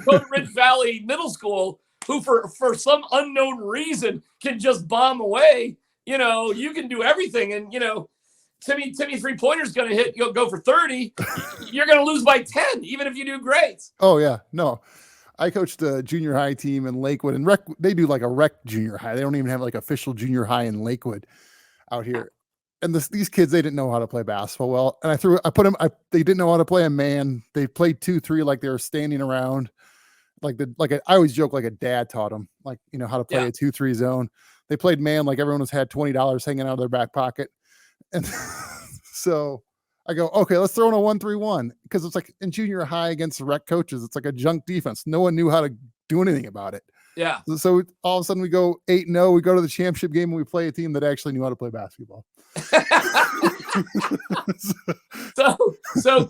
from Ridge Valley Middle School, who for some unknown reason can just bomb away, you can do everything. And, Timmy 3-pointer is going to hit, you'll go for 30. You're going to lose by 10, even if you do great. Oh yeah. No, I coached a junior high team in Lakewood, and they do like a rec junior high. They don't even have like official junior high in Lakewood out here. And these kids, they didn't know how to play basketball well. And they didn't know how to play a man. They played 2-3 like they were standing around. I always joke, like a dad taught them, like, how to play a 2-3 zone. They played man like everyone had $20 hanging out of their back pocket. And so I go, okay, let's throw in a 1-3-1, because it's like in junior high against the rec coaches, it's like a junk defense. No one knew how to do anything about it. Yeah. So all of a sudden we go 8-0. We go to the championship game and we play a team that actually knew how to play basketball. So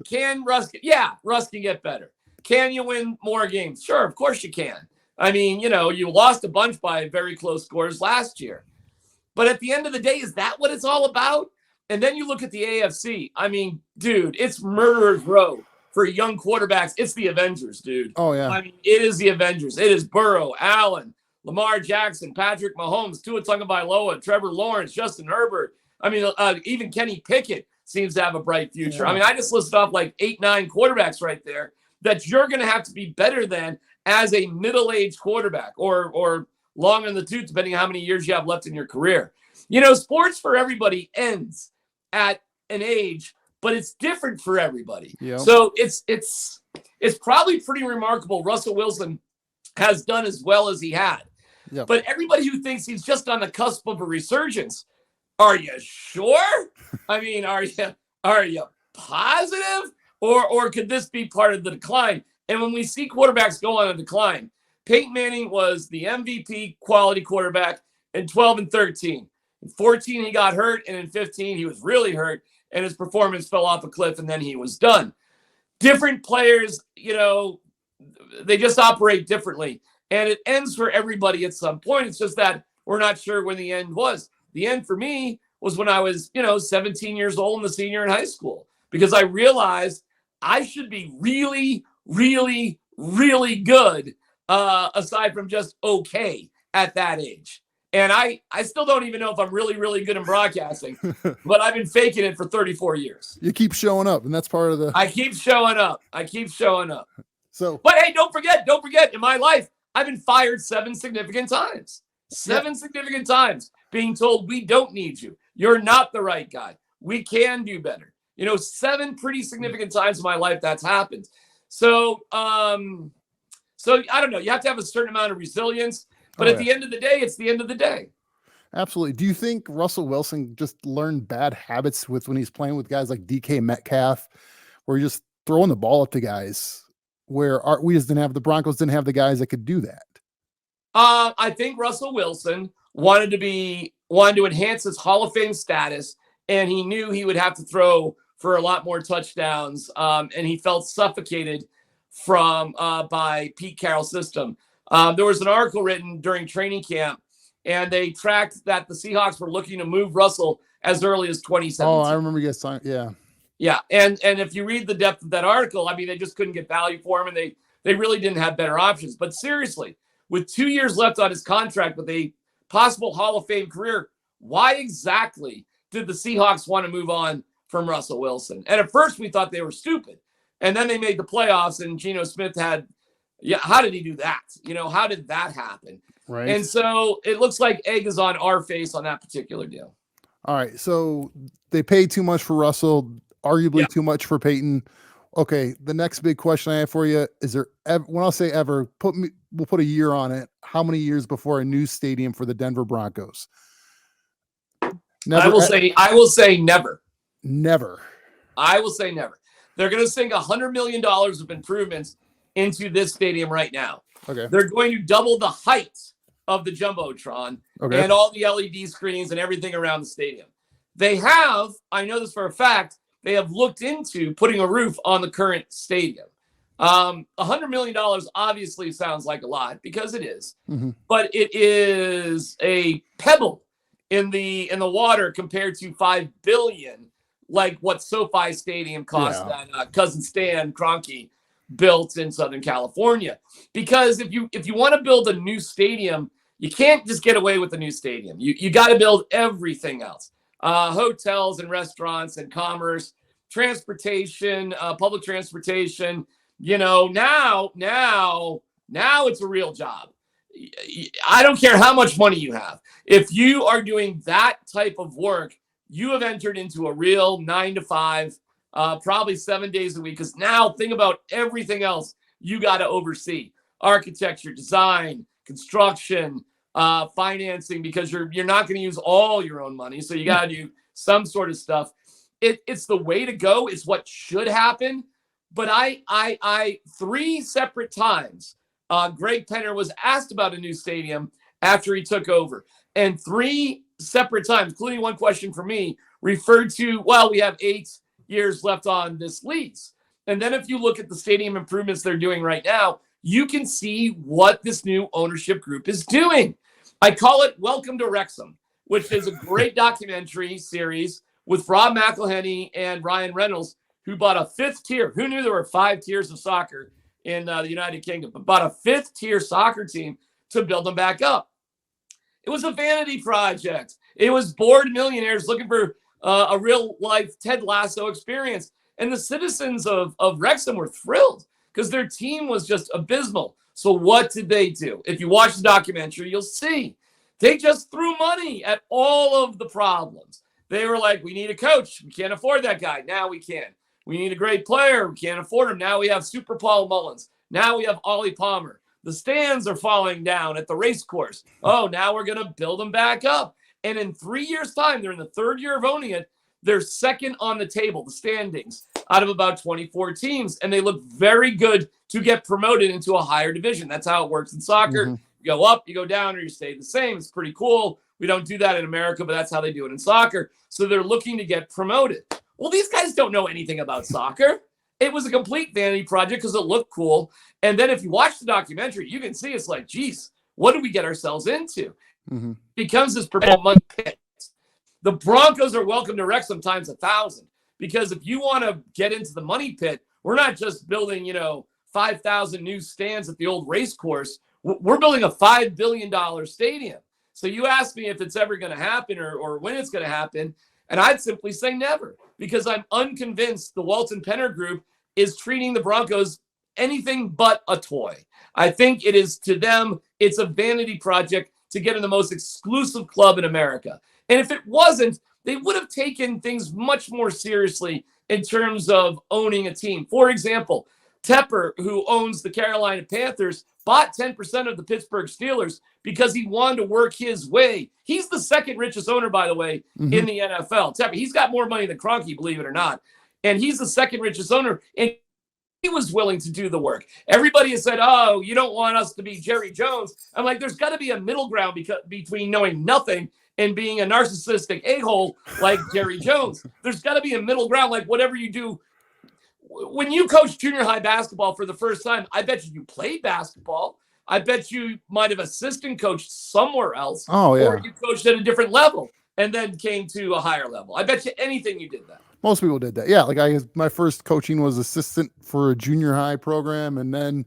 can Russ? Yeah, Russ can get better. Can you win more games? Sure, of course you can. I mean, you lost a bunch by very close scores last year. But at the end of the day, is that what it's all about? And then you look at the AFC. I mean, dude, it's murderer's row for young quarterbacks. It's the Avengers, dude. Oh, yeah. I mean, it is the Avengers. It is Burrow, Allen, Lamar Jackson, Patrick Mahomes, Tua Tagovailoa, Trevor Lawrence, Justin Herbert. I mean, even Kenny Pickett seems to have a bright future. Yeah. I mean, I just listed off like 8-9 quarterbacks right there that you're going to have to be better than as a middle-aged quarterback or long in the tooth, depending on how many years you have left in your career. Sports for everybody ends at an age, but it's different for everybody. Yep. So it's probably pretty remarkable Russell Wilson has done as well as he had. Yep. But everybody who thinks he's just on the cusp of a resurgence, are you sure? I mean, are you positive? Or could this be part of the decline? And when we see quarterbacks go on a decline, Peyton Manning was the MVP quality quarterback in 12 and 13. In 14, he got hurt, and in 15, he was really hurt, and his performance fell off a cliff, and then he was done. Different players, they just operate differently, and it ends for everybody at some point. It's just that we're not sure when the end was. The end for me was when I was, 17 years old and a senior in high school, because I realized I should be really, really, really good, aside from just okay at that age. And I still don't even know if I'm really, really good in broadcasting, but I've been faking it for 34 years. You keep showing up, and that's part of the... I keep showing up. So, but hey, don't forget, in my life, I've been fired 7 significant times. 7 significant times being told, we don't need you. You're not the right guy. We can do better. 7 pretty significant times in my life that's happened. So I don't know. You have to have a certain amount of resilience. But at the end of the day, it's the end of the day. Absolutely. Do you think Russell Wilson just learned bad habits when he's playing with guys like DK Metcalf, where you're just throwing the ball up to guys where the Broncos didn't have the guys that could do that? I think Russell Wilson wanted to enhance his Hall of Fame status, and he knew he would have to throw for a lot more touchdowns, and he felt suffocated by Pete Carroll's system. There was an article written during training camp, and they tracked that the Seahawks were looking to move Russell as early as 2017. Oh, I remember you guys talking. Yeah. Yeah. And if you read the depth of that article, I mean, they just couldn't get value for him, and they really didn't have better options. But seriously, with 2 years left on his contract with a possible Hall of Fame career, why exactly did the Seahawks want to move on from Russell Wilson? And at first we thought they were stupid. And then they made the playoffs, and Geno Smith how did he do that? How did that happen? Right. And so it looks like egg is on our face on that particular deal. All right. So they paid too much for Russell, arguably too much for Peyton. Okay, the next big question I have for you is there when I'll say ever, we'll put a year on it. How many years before a new stadium for the Denver Broncos? Never. I will say never. Never. I will say never. They're going to sink $100 million of improvements into this stadium right now. Okay. They're going to double the height of the Jumbotron and all the LED screens and everything around the stadium. They have, I know this for a fact, they have looked into putting a roof on the current stadium. $100 million obviously sounds like a lot because it is, but it is a pebble in the water compared to $5 billion, like what SoFi Stadium cost that cousin Stan Kroenke built in Southern California. Because if you want to build a new stadium, you can't just get away with the new stadium. You got to build everything else. Hotels and restaurants and commerce, transportation, public transportation. Now it's a real job. I don't care how much money you have. If you are doing that type of work, you have entered into a real 9 to 5, probably 7 days a week. Because now think about everything else you got to oversee: architecture, design, construction, financing, because you're not going to use all your own money. So you got to do some sort of stuff. It's the way to go. It's what should happen. But I 3 separate times, Greg Penner was asked about a new stadium after he took over. And 3 separate times, including one question from me, referred to, well, we have 8 years left on this lease. And then if you look at the stadium improvements they're doing right now, you can see what this new ownership group is doing. I call it Welcome to Wrexham, which is a great documentary series with Rob McElhenney and Ryan Reynolds, who bought a 5th tier. Who knew there were 5 tiers of soccer in the United Kingdom, but bought a 5th tier soccer team to build them back up. It was a vanity project. It was bored millionaires looking for a real life Ted Lasso experience. And the citizens of Wrexham were thrilled because their team was just abysmal. So what did they do? If you watch the documentary, you'll see they just threw money at all of the problems. They were like, we need a coach. We can't afford that guy. Now we can. We need a great player. We can't afford him. Now we have Super Paul Mullins. Now we have Ollie Palmer. The stands are falling down at the race course. Oh, now we're going to build them back up. And in 3 years' time, they're in the 3rd year of owning it. They're second on the table, the standings, out of about 24 teams. And they look very good to get promoted into a higher division. That's how it works in soccer. You go up, you go down, or you stay the same. It's pretty cool. We don't do that in America, but that's how they do it in soccer. So they're looking to get promoted. Well, these guys don't know anything about soccer. It was a complete vanity project because it looked cool. And then if you watch the documentary, you can see it's like, geez, what did we get ourselves into? It becomes this purple money pit. The Broncos are welcome to Wrexham times 1,000. Because if you want to get into the money pit, we're not just building, 5,000 new stands at the old race course. We're building a $5 billion stadium. So you ask me if it's ever going to happen or when it's going to happen, and I'd simply say never, because I'm unconvinced the Walton Penner Group is treating the Broncos anything but a toy. I think it is, to them, it's a vanity project to get in the most exclusive club in America. And if it wasn't, they would have taken things much more seriously in terms of owning a team. For example, Tepper, who owns the Carolina Panthers, bought 10% of the Pittsburgh Steelers because he wanted to work his way. He's the second richest owner, by the way, in the NFL. Tepper, he's got more money than Kroenke, believe it or not. And he's the second richest owner. And he was willing to do the work. Everybody has said, oh, you don't want us to be Jerry Jones. I'm like, there's got to be a middle ground between knowing nothing and being a narcissistic a-hole like Jerry Jones. There's got to be a middle ground, like whatever you do. When you coach junior high basketball for the first time, I bet you played basketball. I bet you might have assistant coached somewhere else. Oh, yeah. Or you coached at a different level and then came to a higher level. I bet you anything you did that. Most people did that. Yeah. Like my first coaching was assistant for a junior high program, and then,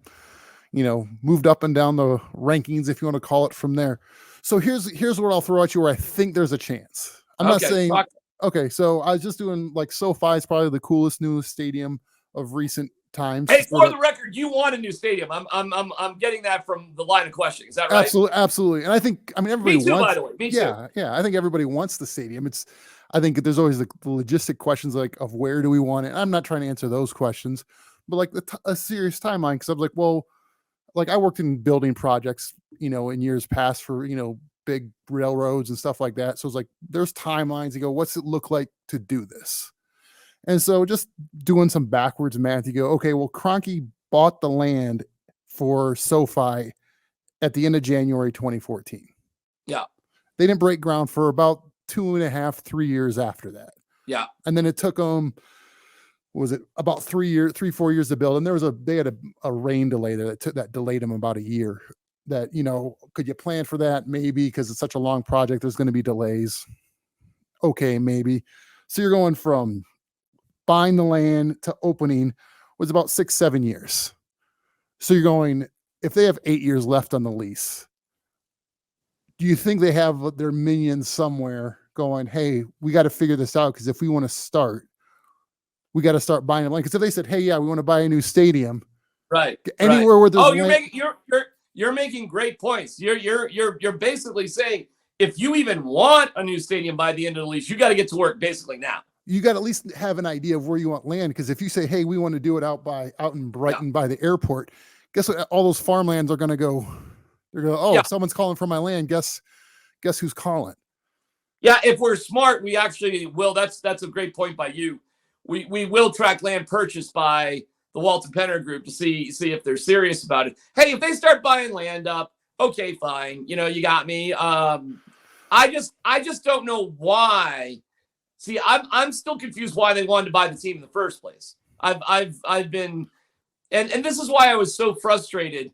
moved up and down the rankings, if you want to call it, from there. So here's what I'll throw at you where I think there's a chance. I'm not saying, okay. So I was just doing like SoFi is probably the coolest new stadium of recent times. Hey, for the record, you want a new stadium. I'm getting that from the line of questioning. Is that right? Absolutely. And everybody Me too, wants, by the way. Me too. Yeah. I think everybody wants the stadium. I think there's always the logistic questions like of where do we want it. I'm not trying to answer those questions, but like a serious timeline. Cause I'm like, well, like I worked in building projects, in years past for, big railroads and stuff like that. So it's like, there's timelines. You go, what's it look like to do this? And so just doing some backwards math, you go, okay, well, Kroenke bought the land for SoFi at the end of January 2014. Yeah. They didn't break ground for about 2.5, 3 years after that. Yeah. And then it took them, was it about 4 years to build? And they had a rain delay that delayed them about a year. That, could you plan for that? Maybe, because it's such a long project, there's going to be delays. Okay, maybe. So you're going from buying the land to opening was about 6-7 years. So you're going, if they have 8 years left on the lease, do you think they have their minions somewhere going, hey, we got to figure this out? Because if we want to start, we got to start buying land. Because if they said, hey, yeah, we want to buy a new stadium, right, anywhere where there's you're making great points. You're basically saying if you even want a new stadium by the end of the lease, you got to get to work basically now. You got to at least have an idea of where you want land. Because if you say, hey, we want to do it out in Brighton by the airport, guess what? All those farmlands are going to go. They're going, if someone's calling for my land, guess who's calling? Yeah, if we're smart, we actually will. That's a great point by you. We will track land purchased by the Walton Penner Group to see if they're serious about it. Hey, if they start buying land up, okay, fine. You got me. I just don't know why. See, I'm still confused why they wanted to buy the team in the first place. I've been, and this is why I was so frustrated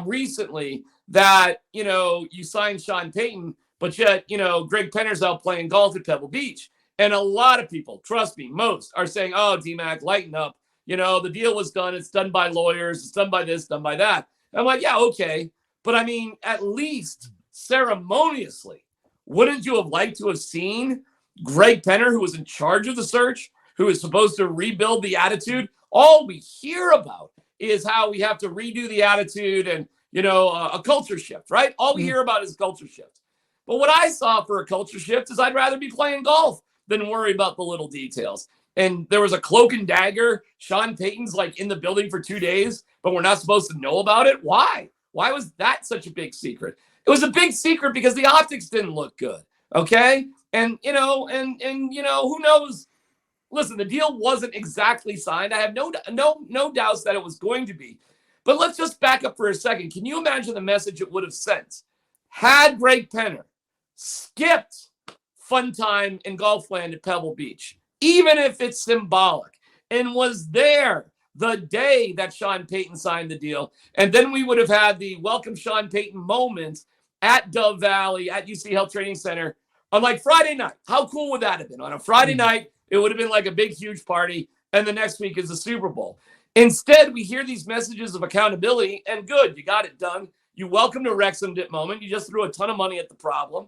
recently that you signed Sean Payton, but yet Greg Penner's out playing golf at Pebble Beach, and a lot of people, trust me, most are saying, "Oh, DMAC, lighten up. The deal was done. It's done by lawyers. It's done by this, done by that." And I'm like, yeah, okay, but I mean, at least ceremoniously, wouldn't you have liked to have seen Greg Penner, who was in charge of the search, who is supposed to rebuild the attitude? All we hear about is how we have to redo the attitude and, a culture shift, right? All we hear about is culture shift. But what I saw for a culture shift is I'd rather be playing golf than worry about the little details. And there was a cloak and dagger. Sean Payton's like in the building for 2 days, but we're not supposed to know about it. Why? Why was that such a big secret? It was a big secret because the optics didn't look good. Okay. And, who knows? Listen, the deal wasn't exactly signed. I have no doubts that it was going to be. But let's just back up for a second. Can you imagine the message it would have sent had Greg Penner skipped fun time in Golfland at Pebble Beach, even if it's symbolic, and was there the day that Sean Payton signed the deal? And then we would have had the welcome Sean Payton moment at Dove Valley, at UC Health Training Center on like Friday night. How cool would that have been? On a Friday night, it would have been like a big, huge party. And the next week is the Super Bowl. Instead, we hear these messages of accountability, and good, you got it done. You welcomed a Wrexham dip moment. You just threw a ton of money at the problem.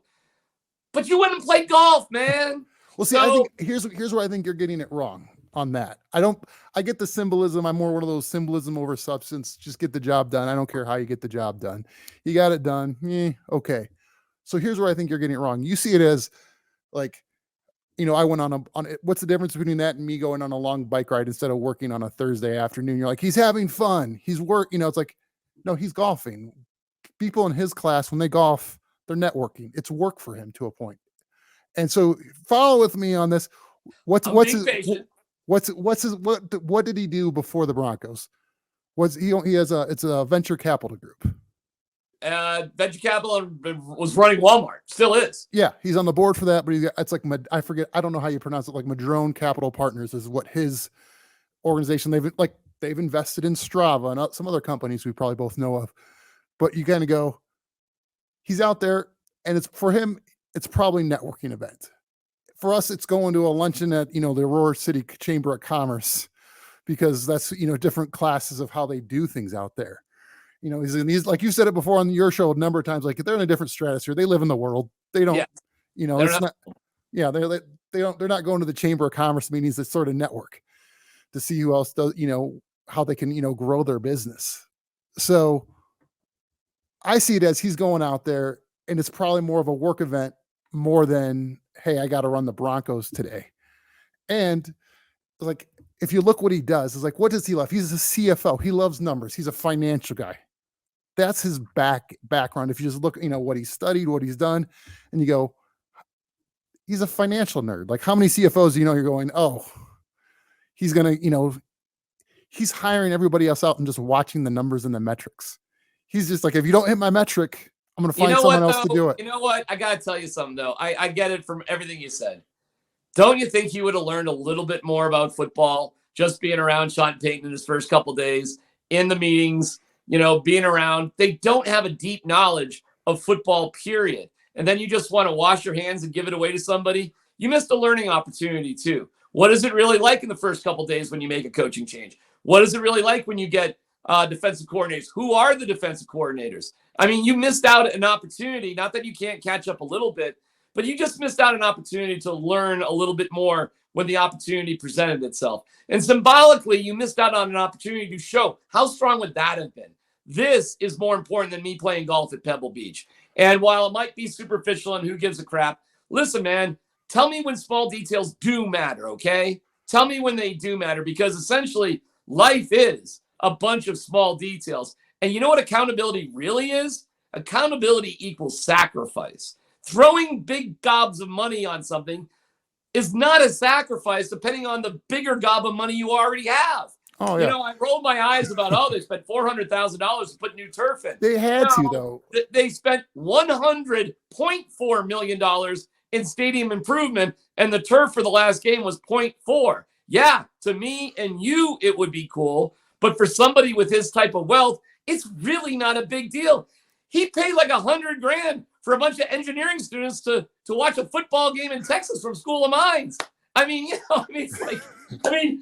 But you went and played golf, man. Well, see, I think here's where I think you're getting it wrong on that. I get the symbolism. I'm more one of those symbolism over substance. Just get the job done. I don't care how you get the job done. You got it done. Okay. So here's where I think you're getting it wrong. You see it as like, I went on what's the difference between that and me going on a long bike ride instead of working on a Thursday afternoon? You're like, he's having fun. He's it's like, no, he's golfing. People in his class, when they golf, they're networking. It's work for him to a point. And so follow with me on this. What did he do before the Broncos? It's a venture capital group. Venture capital was running Walmart, still is. Yeah, he's on the board for that, but it's like, I forget, I don't know how you pronounce it. Like Madrone Capital Partners is what his organization. They've invested in Strava and some other companies we probably both know of. But you kind of go, he's out there, and it's for him, it's probably networking event. For us, it's going to a luncheon at the Aurora City Chamber of Commerce, because that's different classes of how they do things out there. He's like you said it before on your show a number of times. Like they're in a different stratosphere. They live in the world. They don't. It's not. Yeah, they're not going to the Chamber of Commerce meetings to sort of network to see who else does. How they can grow their business. So I see it as he's going out there, and it's probably more of a work event more than hey, I got to run the Broncos today. And like, if you look what he does, it's like, what does he love? He's a CFO. He loves numbers. He's a financial guy. That's his background. If you just look, what he studied, what he's done, and you go, he's a financial nerd. Like, how many CFOs you're going, oh, he's going to, he's hiring everybody else out and just watching the numbers and the metrics. He's just like, if you don't hit my metric, I'm going to find someone else to do it. You know what? I got to tell you something, though. I get it from everything you said. Don't you think he would have learned a little bit more about football just being around Sean Payton in his first couple of days, in the meetings, being around? They don't have a deep knowledge of football, period. And then you just want to wash your hands and give it away to somebody. You missed a learning opportunity, too. What is it really like in the first couple of days when you make a coaching change? What is it really like when you get defensive coordinators? Who are the defensive coordinators? I mean, you missed out an opportunity. Not that you can't catch up a little bit, but you just missed out an opportunity to learn a little bit more when the opportunity presented itself. And symbolically, you missed out on an opportunity to show how strong would that have been. This is more important than me playing golf at Pebble Beach. And while it might be superficial and who gives a crap, listen, man, tell me when small details do matter, okay? Tell me when they do matter, because essentially life is a bunch of small details. And you know what accountability really is? Accountability equals sacrifice. Throwing big gobs of money on something is not a sacrifice, depending on the bigger gob of money you already have. Oh, yeah. I rolled my eyes about, they spent $400,000 to put new turf in. They had to, though. They spent $100.4 million in stadium improvement, and the turf for the last game was 0.4. Yeah, to me and you, it would be cool. But for somebody with his type of wealth, it's really not a big deal. He paid like $100,000 for a bunch of engineering students to watch a football game in Texas from School of Mines. I mean, it's like,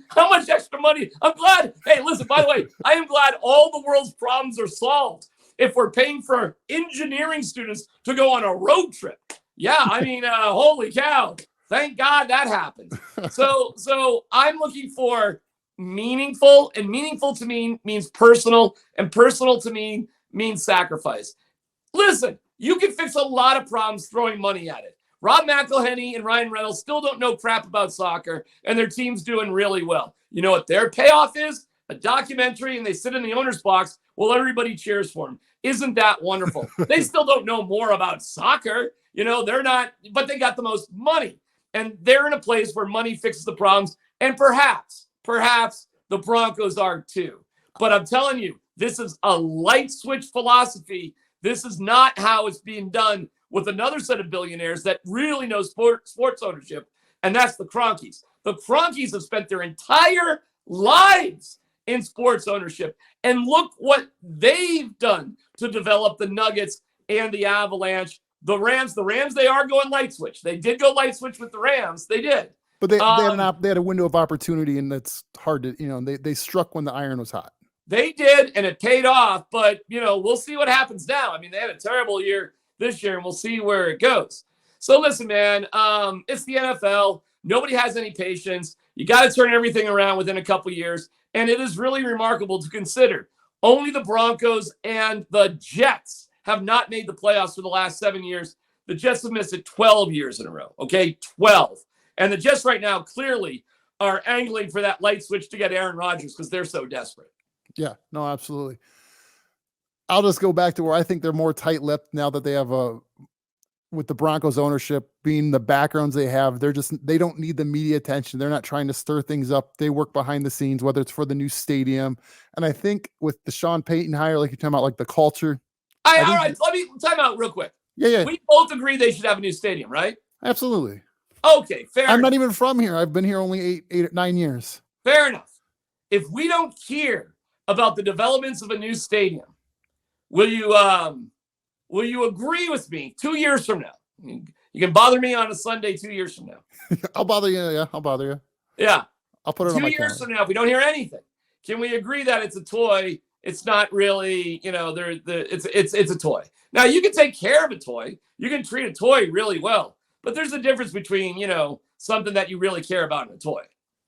how much extra money? I'm glad. Hey, listen, by the way, I am glad all the world's problems are solved if we're paying for engineering students to go on a road trip. Yeah, holy cow. Thank God that happened. So I'm looking for meaningful, and meaningful to me means personal, and personal to me means sacrifice. Listen, you can fix a lot of problems throwing money at it. Rob McElhenney and Ryan Reynolds still don't know crap about soccer, and their team's doing really well. You know what their payoff is? A documentary, and they sit in the owner's box while everybody cheers for them. Isn't that wonderful? They still don't know more about soccer. They're not, but they got the most money. And they're in a place where money fixes the problems, and perhaps the Broncos are too. But I'm telling you, this is a light switch philosophy. This is not how it's being done with another set of billionaires that really know sports ownership, and that's the Cronkies. The Cronkies have spent their entire lives in sports ownership, and look what they've done to develop the Nuggets and the Avalanche. The Rams, they are going light switch. They did go light switch with the Rams. They did. But they had a window of opportunity, and that's hard to, they struck when the iron was hot. They did, and it paid off. But, we'll see what happens now. They had a terrible year this year, and we'll see where it goes. So listen, man, it's the NFL. Nobody has any patience. You got to turn everything around within a couple years. And it is really remarkable to consider. Only the Broncos and the Jets have not made the playoffs for the last 7 years. The Jets have missed it 12 years in a row. Okay, 12. And the Jets right now clearly are angling for that light switch to get Aaron Rodgers because they're so desperate. Yeah, no, absolutely. I'll just go back to where I think they're more tight-lipped now that they have with the Broncos ownership being the backgrounds they have. They don't need the media attention. They're not trying to stir things up. They work behind the scenes, whether it's for the new stadium. And I think with the Sean Payton hire, like you're talking about, like the culture. All right, let me time out real quick. Yeah. We both agree they should have a new stadium, right? Absolutely. Okay, fair enough. I'm not even from here. I've been here only 9 years. Fair enough. If we don't hear about the developments of a new stadium, will you agree with me 2 years from now? You can bother me on a Sunday 2 years from now. I'll bother you. Yeah, I'll bother you. Yeah. I'll put it on my 2 years from now, if we don't hear anything, can we agree that it's a toy? It's not really, it's a toy. Now, you can take care of a toy. You can treat a toy really well. But there's a difference between, something that you really care about in a toy.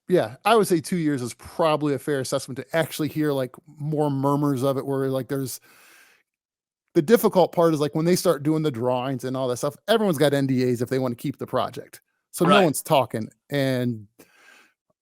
Yeah, I would say 2 years is probably a fair assessment to actually hear like more murmurs of it, where like there's the difficult part is like when they start doing the drawings and all that stuff, everyone's got NDAs if they want to keep the project. So no one's talking. And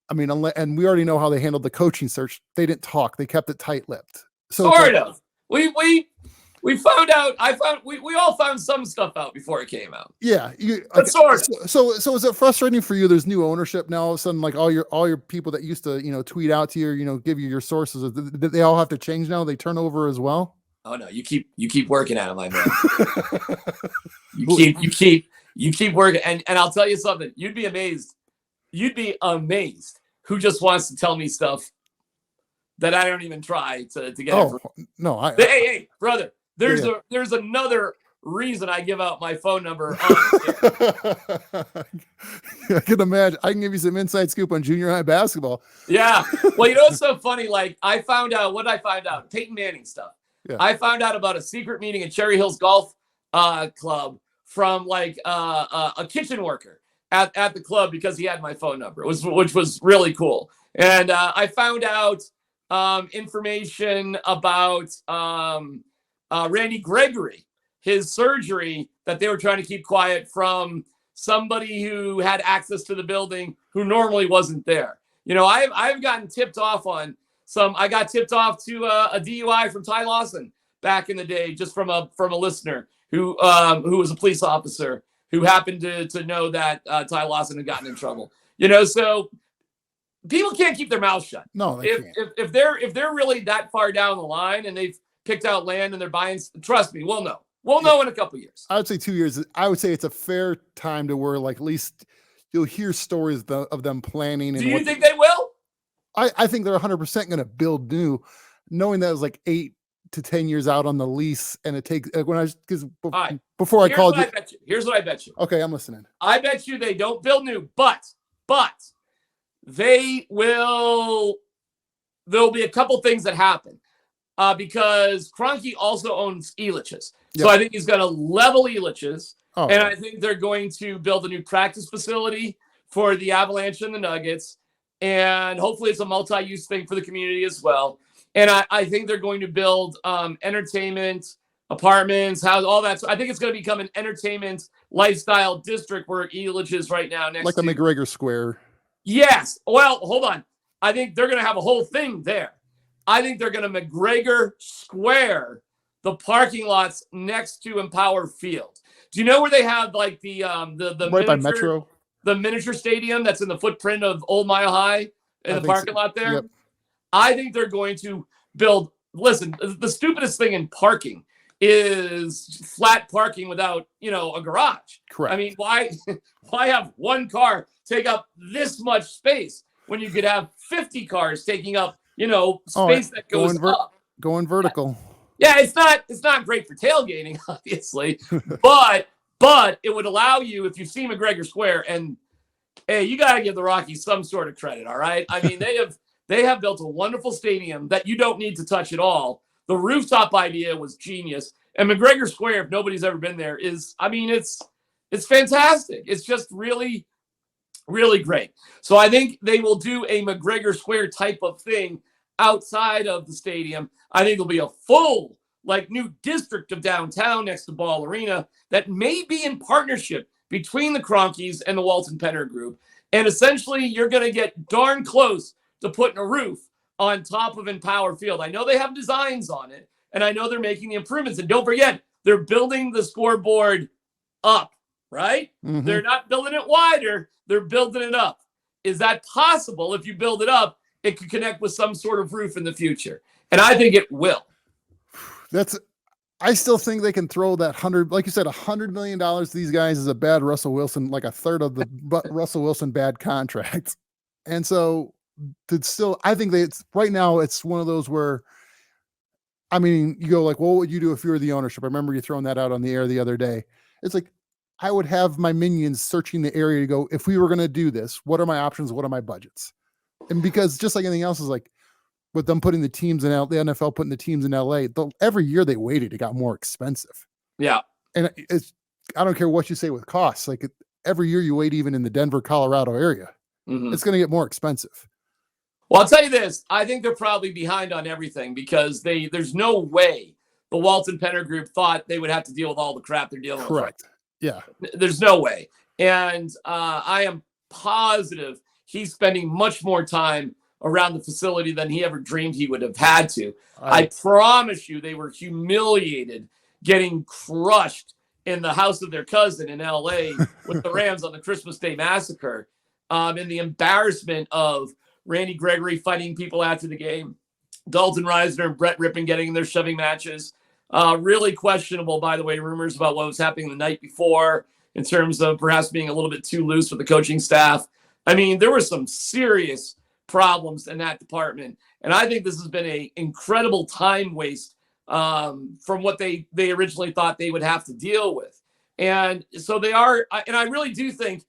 I mean, and we already know how they handled the coaching search. They didn't talk. They kept it tight-lipped. So sort of. We found out. We all found some stuff out before it came out. Yeah, so is it frustrating for you? There's new ownership now. All of a sudden, like all your people that used to tweet out to you, give you your sources. Did they all have to change now? They turn over as well. Oh no, you keep working at it, my man. you keep working, and I'll tell you something. You'd be amazed who just wants to tell me stuff that I don't even try to get. Oh no, hey, brother. There's another reason I give out my phone number. I can imagine. I can give you some inside scoop on junior high basketball. Yeah. Well, what's so funny? Like I found out Peyton Manning stuff. Yeah. I found out about a secret meeting at Cherry Hills Golf Club from like a kitchen worker at the club because he had my phone number, which was really cool. And I found out information about Randy Gregory, his surgery that they were trying to keep quiet from somebody who had access to the building who normally wasn't there. I've gotten tipped off on some. I got tipped off to a DUI from Ty Lawson back in the day, just from a listener who was a police officer who happened to know that Ty Lawson had gotten in trouble. So people can't keep their mouths shut. No, they can't. If they're really that far down the line and they've picked out land and they're buying, trust me, we'll know. We'll know in a couple of years. I would say 2 years. I would say it's a fair time to where like at least you'll hear stories of them planning. Do you think they will? I think they're 100% going to build new, knowing that it was like 8 to 10 years out on the lease, and it takes before I called you. Here's what I bet you. Okay, I'm listening. I bet you they don't build new, but they will. There'll be a couple things that happen. Because Kroenke also owns Elitch's. So I think he's going to level Elitch's. And I think they're going to build a new practice facility for the Avalanche and the Nuggets. And hopefully it's a multi-use thing for the community as well. And I think they're going to build entertainment, apartments, house, all that. So I think it's going to become an entertainment lifestyle district where Elitch is right now. Like a McGregor Square. Yes. Well, hold on. I think they're going to have a whole thing there. I think they're going to McGregor Square the parking lots next to Empower Field. Do you know where they have like the right by Metro, the miniature stadium that's in the footprint of Old Mile High in the parking lot there? Yep. I think they're going to build. Listen, the stupidest thing in parking is flat parking without a garage. Correct. I mean, why have one car take up this much space when you could have 50 cars taking up space that goes up. Going vertical. Yeah, it's not great for tailgating, obviously, but it would allow you, if you see McGregor Square, and hey, you got to give the Rockies some sort of credit, all right? I mean, they have built a wonderful stadium that you don't need to touch at all. The rooftop idea was genius, and McGregor Square, if nobody's ever been there, it's fantastic. It's just really, really great. So I think they will do a McGregor Square type of thing outside of the stadium. I think there'll be a full new district of downtown next to Ball Arena that may be in partnership between the Kroenkes and the Walton Penner Group. And essentially you're going to get darn close to putting a roof on top of Empower Field. I know they have designs on it, and I know they're making the improvements. And don't forget, they're building the scoreboard up, right? Mm-hmm. They're not building it wider. They're building it up. Is that possible? If you build it up, it could connect with some sort of roof in the future. And I think it will. I still think they can throw that like you said, $100 million to these guys is a bad Russell Wilson, like a third of the Russell Wilson bad contract. And so I think right now it's one of those where, I mean, you go like, well, what would you do if you were the ownership? I remember you throwing that out on the air the other day. It's like, I would have my minions searching the area to go, if we were going to do this, what are my options? What are my budgets? And because just like anything else is like, with them putting the teams in the NFL, putting the teams in LA, every year they waited, it got more expensive. Yeah. And I don't care what you say with costs. Like every year you wait, even in the Denver, Colorado area, it's going to get more expensive. Well, I'll tell you this. I think they're probably behind on everything because there's no way the Walton Penner group thought they would have to deal with all the crap they're dealing with. Correct. Yeah. There's no way. And I am positive he's spending much more time around the facility than he ever dreamed he would have had to. I promise you, they were humiliated, getting crushed in the house of their cousin in LA with the Rams on the Christmas Day massacre. And the embarrassment of Randy Gregory fighting people after the game, Dalton Reisner and Brett Rippon getting in their shoving matches. Really questionable, by the way, rumors about what was happening the night before in terms of perhaps being a little bit too loose with the coaching staff. I mean, there were some serious problems in that department. And I think this has been an incredible time waste from what they originally thought they would have to deal with. And so they are, and I really do think,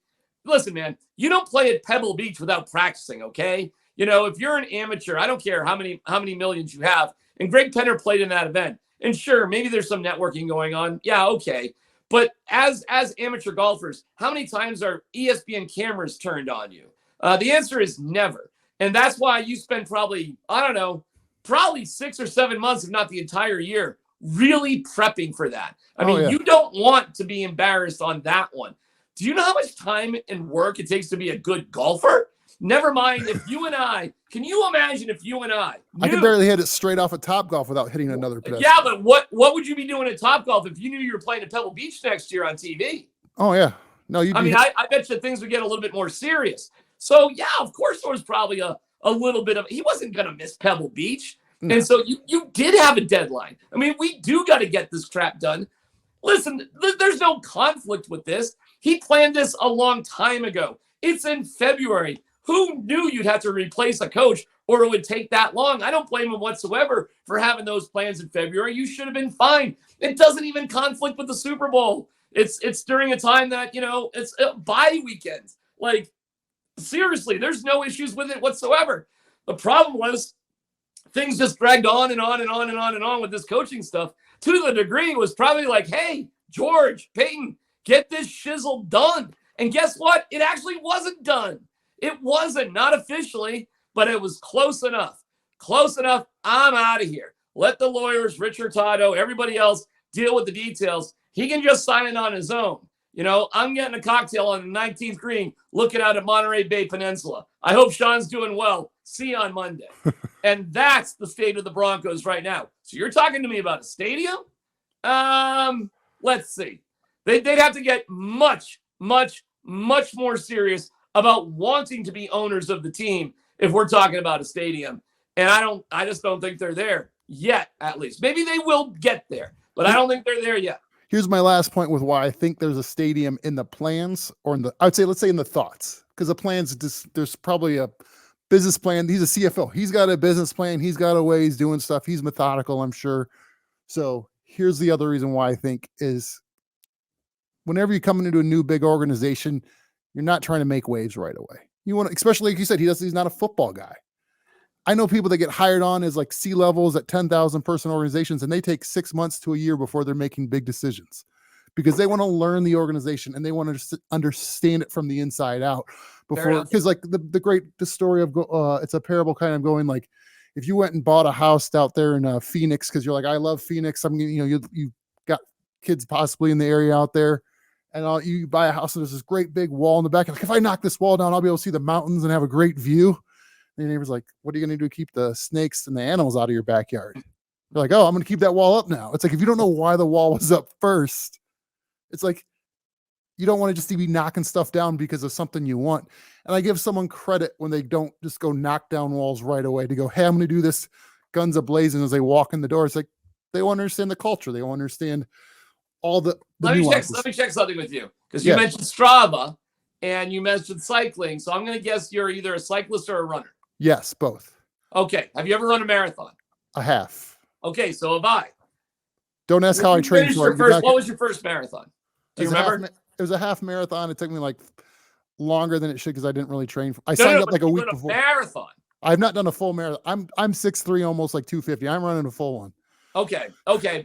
listen, man, you don't play at Pebble Beach without practicing, okay? You know, if you're an amateur, I don't care how many millions you have. And Greg Penner played in that event. And sure, maybe there's some networking going on. Yeah, okay. But as amateur golfers, how many times are ESPN cameras turned on you? The answer is never. And that's why you spend probably 6 or 7 months, if not the entire year, really prepping for that. I mean, you don't want to be embarrassed on that one. Do you know how much time and work it takes to be a good golfer? Never mind if you and I, can you imagine if you and I could barely hit it straight off a Topgolf without hitting another pedestrian. Yeah, but what would you be doing at Topgolf if you knew you were playing at Pebble Beach next year on TV? Oh, yeah. No, I bet you things would get a little bit more serious. So, yeah, of course there was probably a little bit of, he wasn't going to miss Pebble Beach. No. And so you did have a deadline. I mean, we do got to get this crap done. Listen, there's no conflict with this. He planned this a long time ago. It's in February. Who knew you'd have to replace a coach or it would take that long? I don't blame him whatsoever for having those plans in February. You should have been fine. It doesn't even conflict with the Super Bowl. It's during a time that, it's a bye weekend. Like, seriously, there's no issues with it whatsoever. The problem was things just dragged on and on and on and on and on with this coaching stuff to the degree it was probably like, hey, George, Peyton, get this shizzle done. And guess what? It actually wasn't done. It wasn't, not officially, but it was close enough. Close enough. I'm out of here. Let the lawyers, Rich Hurtado, everybody else deal with the details. He can just sign it on his own. I'm getting a cocktail on the 19th green, looking out at Monterey Bay Peninsula. I hope Sean's doing well. See you on Monday. And that's the state of the Broncos right now. So you're talking to me about a stadium? Let's see. They'd have to get much, much, much more serious about wanting to be owners of the team if we're talking about a stadium. And I just don't think they're there yet, at least. Maybe they will get there, but I don't think they're there yet. Here's my last point with why I think there's a stadium in the plans, or let's say in the thoughts, because the plans, there's probably a business plan. He's a CFO. He's got a business plan. He's got a way he's doing stuff. He's methodical, I'm sure. So here's the other reason why I think is whenever you come into a new big organization, you're not trying to make waves right away. You want to, especially like you said, he's not a football guy. I know people that get hired on as like C-levels at 10,000 person organizations, and they take 6 months to a year before they're making big decisions because they want to learn the organization and they want to understand it from the inside out before, because like the story of, it's a parable kind of going like, if you went and bought a house out there in Phoenix, cause you're like, I love Phoenix. You got kids possibly in the area out there, and you buy a house and there's this great big wall in the back. Like, if I knock this wall down, I'll be able to see the mountains and have a great view. And your neighbor's like, what are you going to do to keep the snakes and the animals out of your backyard? You're like, oh, I'm going to keep that wall up now. It's like, if you don't know why the wall was up first, it's like, you don't want to just be knocking stuff down because of something you want. And I give someone credit when they don't just go knock down walls right away to go, hey, I'm going to do this guns a-blazing as they walk in the door. It's like, they will understand the culture. They will understand all the nuances. Let me check something with you, because you mentioned Strava and you mentioned cycling. So I'm going to guess you're either a cyclist or a runner. Yes, both. Okay. Have you ever run a marathon? I have. Okay, so have I. Don't ask how I trained for it. What was your first marathon? Do you remember? It was a half marathon. It took me like longer than it should because I didn't really train. I signed up like a week before. Marathon. I've not done a full marathon. I'm 6'3", almost like 250. I'm running a full one. Okay.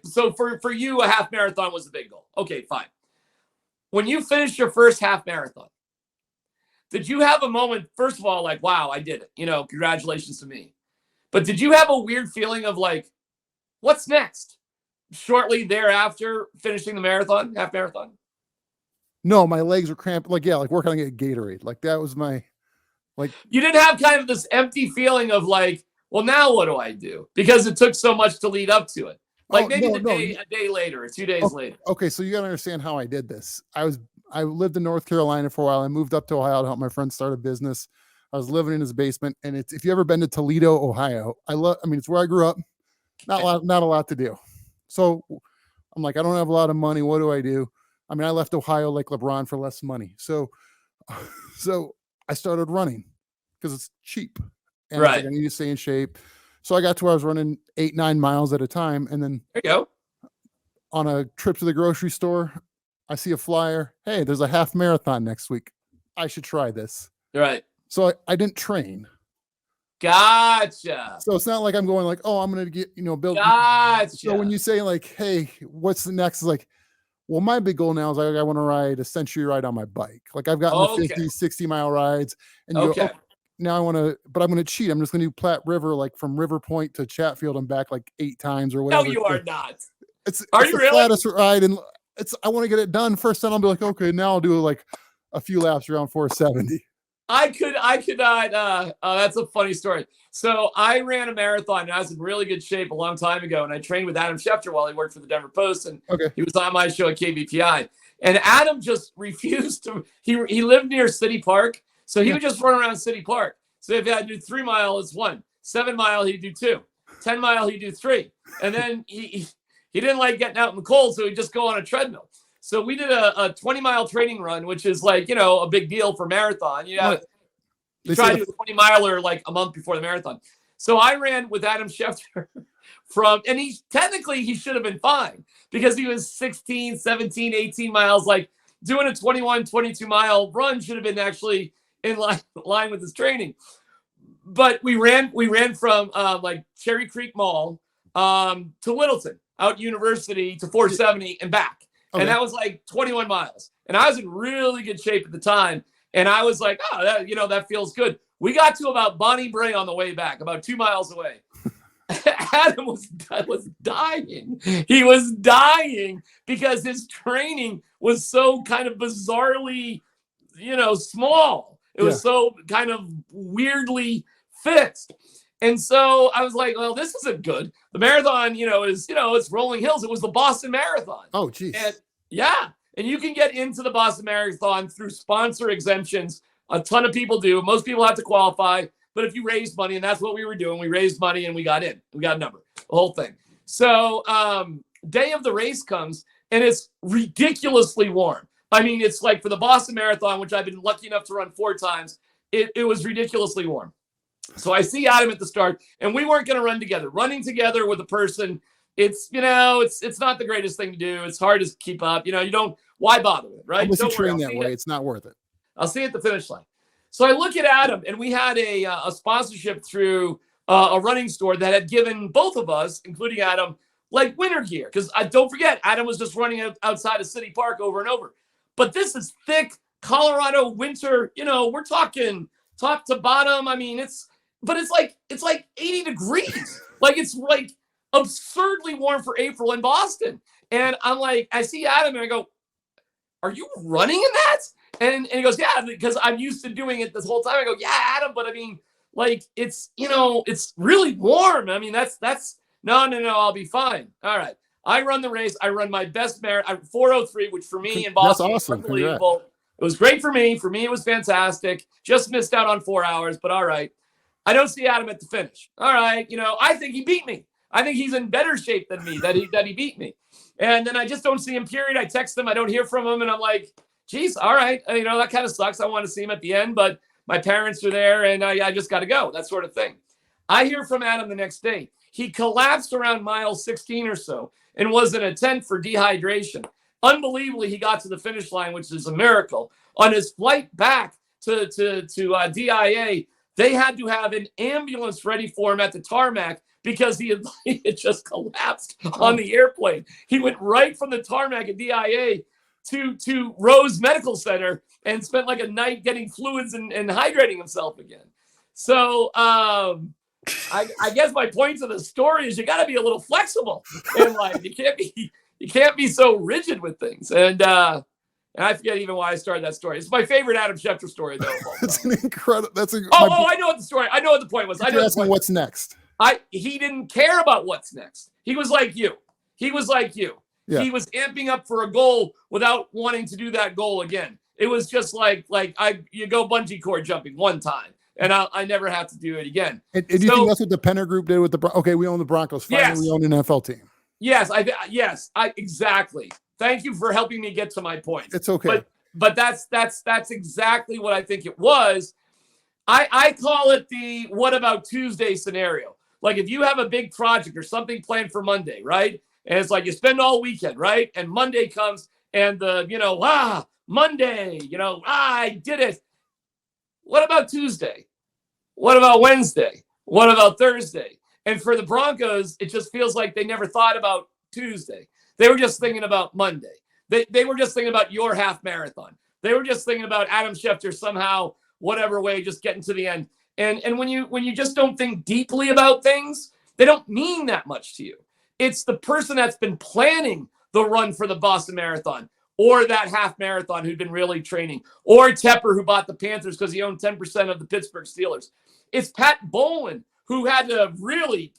So for you, a half marathon was the big goal. Okay, fine. When you finished your first half marathon, did you have a moment, first of all, like, wow, I did it, congratulations to me. But did you have a weird feeling of like, what's next? shortly thereafter finishing the marathon, half marathon? No, my legs were cramped. Like, yeah, like working on a Gatorade. Like that was my, like, you didn't have kind of this empty feeling of like, well, now what do I do? Because it took so much to lead up to it. Like maybe a day later or 2 days later. Okay, so you got to understand how I did this. I lived in North Carolina for a while. I moved up to Ohio to help my friend start a business. I was living in his basement, and it's, if you ever been to Toledo, Ohio, I mean, it's where I grew up. Not a lot to do. So I'm like, I don't have a lot of money. What do I do? I mean, I left Ohio like LeBron for less money. So I started running because it's cheap. And I was like, I need to stay in shape. So I got to where I was running 8-9 miles at a time. And then there you go. On a trip to the grocery store, I see a flyer. Hey, there's a half marathon next week. I should try this. Right. So I didn't train. Gotcha. So it's not like I'm going like, oh, I'm going to get, build. Gotcha. So when you say like, hey, what's the next? It's like, well, my big goal now is I want to ride a century ride on my bike. Like I've gotten the 50, 60 mile rides, and you go, now I want to, but I'm going to cheat. I'm just going to do Platte River, like from River Point to Chatfield and back like 8 times or whatever. No, you are not. Are you the really? Flattest ride, and I want to get it done first. Then I'll be like, okay, now I'll do like a few laps around 470. I could not. That's a funny story. So I ran a marathon, and I was in really good shape a long time ago, and I trained with Adam Schefter while he worked for the Denver Post, and he was on my show at KBPI. And Adam just refused to. He lived near City Park, so he would just run around City Park. So if I had to do 3 mile, it's 1. 7 mile, he'd do 2. 10 mile, he'd do 3. And then he didn't like getting out in the cold, so he'd just go on a treadmill. So we did a 20-mile training run, which is like, a big deal for marathon. You try to do a 20-miler like a month before the marathon. So I ran with Adam Schefter and he should have been fine because he was 16, 17, 18 miles. Like doing a 21, 22-mile run should have been actually in line with his training. But we ran from like Cherry Creek Mall to Littleton, out University to 470 and back. And that was like 21 miles. And I was in really good shape at the time. And I was like, oh, that feels good. We got to about Bonnie Bray on the way back, about 2 miles away. Adam was dying. He was dying because his training was so kind of bizarrely, small. It was so kind of weirdly fixed. And so I was like, well, this isn't good. The marathon, it's rolling hills. It was the Boston Marathon. Oh, geez. And you can get into the Boston Marathon through sponsor exemptions. A ton of people do. Most people have to qualify. But if you raise money, and that's what we were doing, we raised money and we got in. We got a number, the whole thing. So day of the race comes, and it's ridiculously warm. I mean, it's like for the Boston Marathon, which I've been lucky enough to run 4 times, it was ridiculously warm. So I see Adam at the start, and we weren't going to run together. Running together with a person, it's not the greatest thing to do. It's hard to keep up. You don't, why bother with it, right? Unless you train that way, it's not worth it. I'll see you at the finish line. So I look at Adam, and we had a sponsorship through a running store that had given both of us, including Adam, like winter gear. Because don't forget, Adam was just running outside of City Park over and over. But this is thick Colorado winter. We're talking top to bottom. I mean, it's like 80 degrees. Like it's like absurdly warm for April in Boston. And I'm like, I see Adam and I go, are you running in that? And he goes, yeah, because I'm used to doing it this whole time. I go, yeah, Adam, but I mean, like it's really warm. I mean, that's no, I'll be fine. All right. I run the race. I run my best marathon, 4:03, which for me in Boston was unbelievable. Congrats. It was great for me. For me, it was fantastic. Just missed out on 4 hours, but all right. I don't see Adam at the finish. All right. I think he beat me. I think he's in better shape than me, that he beat me. And then I just don't see him, period. I text him. I don't hear from him. And I'm like, geez, all right. That kind of sucks. I want to see him at the end, but my parents are there and I just got to go. That sort of thing. I hear from Adam the next day. He collapsed around mile 16 or so and was in a tent for dehydration. Unbelievably, he got to the finish line, which is a miracle. On his flight back to DIA, they had to have an ambulance ready for him at the tarmac because he had just collapsed on the airplane. He went right from the tarmac at DIA to Rose Medical Center and spent like a night getting fluids and hydrating himself again. So I guess my point to the story is you got to be a little flexible in life. You can't be so rigid with things. And I forget even why I started that story. It's my favorite Adam Schefter story, though. It's an incredible. I know what the story. I know what the point was. I know asking what's next. He didn't care about what's next. He was like you. Yeah. He was amping up for a goal without wanting to do that goal again. It was just like you go bungee cord jumping one time, and I never have to do it again. And do you think that's what the Penner Group did with okay, we own the Broncos. Finally, we own an NFL team. Yes, exactly. Thank you for helping me get to my point. It's okay. But that's exactly what I think it was. I call it the what about Tuesday scenario. Like if you have a big project or something planned for Monday, right? And it's like you spend all weekend, right? And Monday comes and Monday, I did it. What about Tuesday? What about Wednesday? What about Thursday? And for the Broncos, it just feels like they never thought about Tuesday. They were just thinking about Monday. They were just thinking about your half marathon. They were just thinking about Adam Schefter somehow, whatever way, just getting to the end. And when you just don't think deeply about things, they don't mean that much to you. It's the person that's been planning the run for the Boston Marathon or that half marathon who'd been really training, or Tepper who bought the Panthers because he owned 10% of the Pittsburgh Steelers. It's Pat Bowlen who had to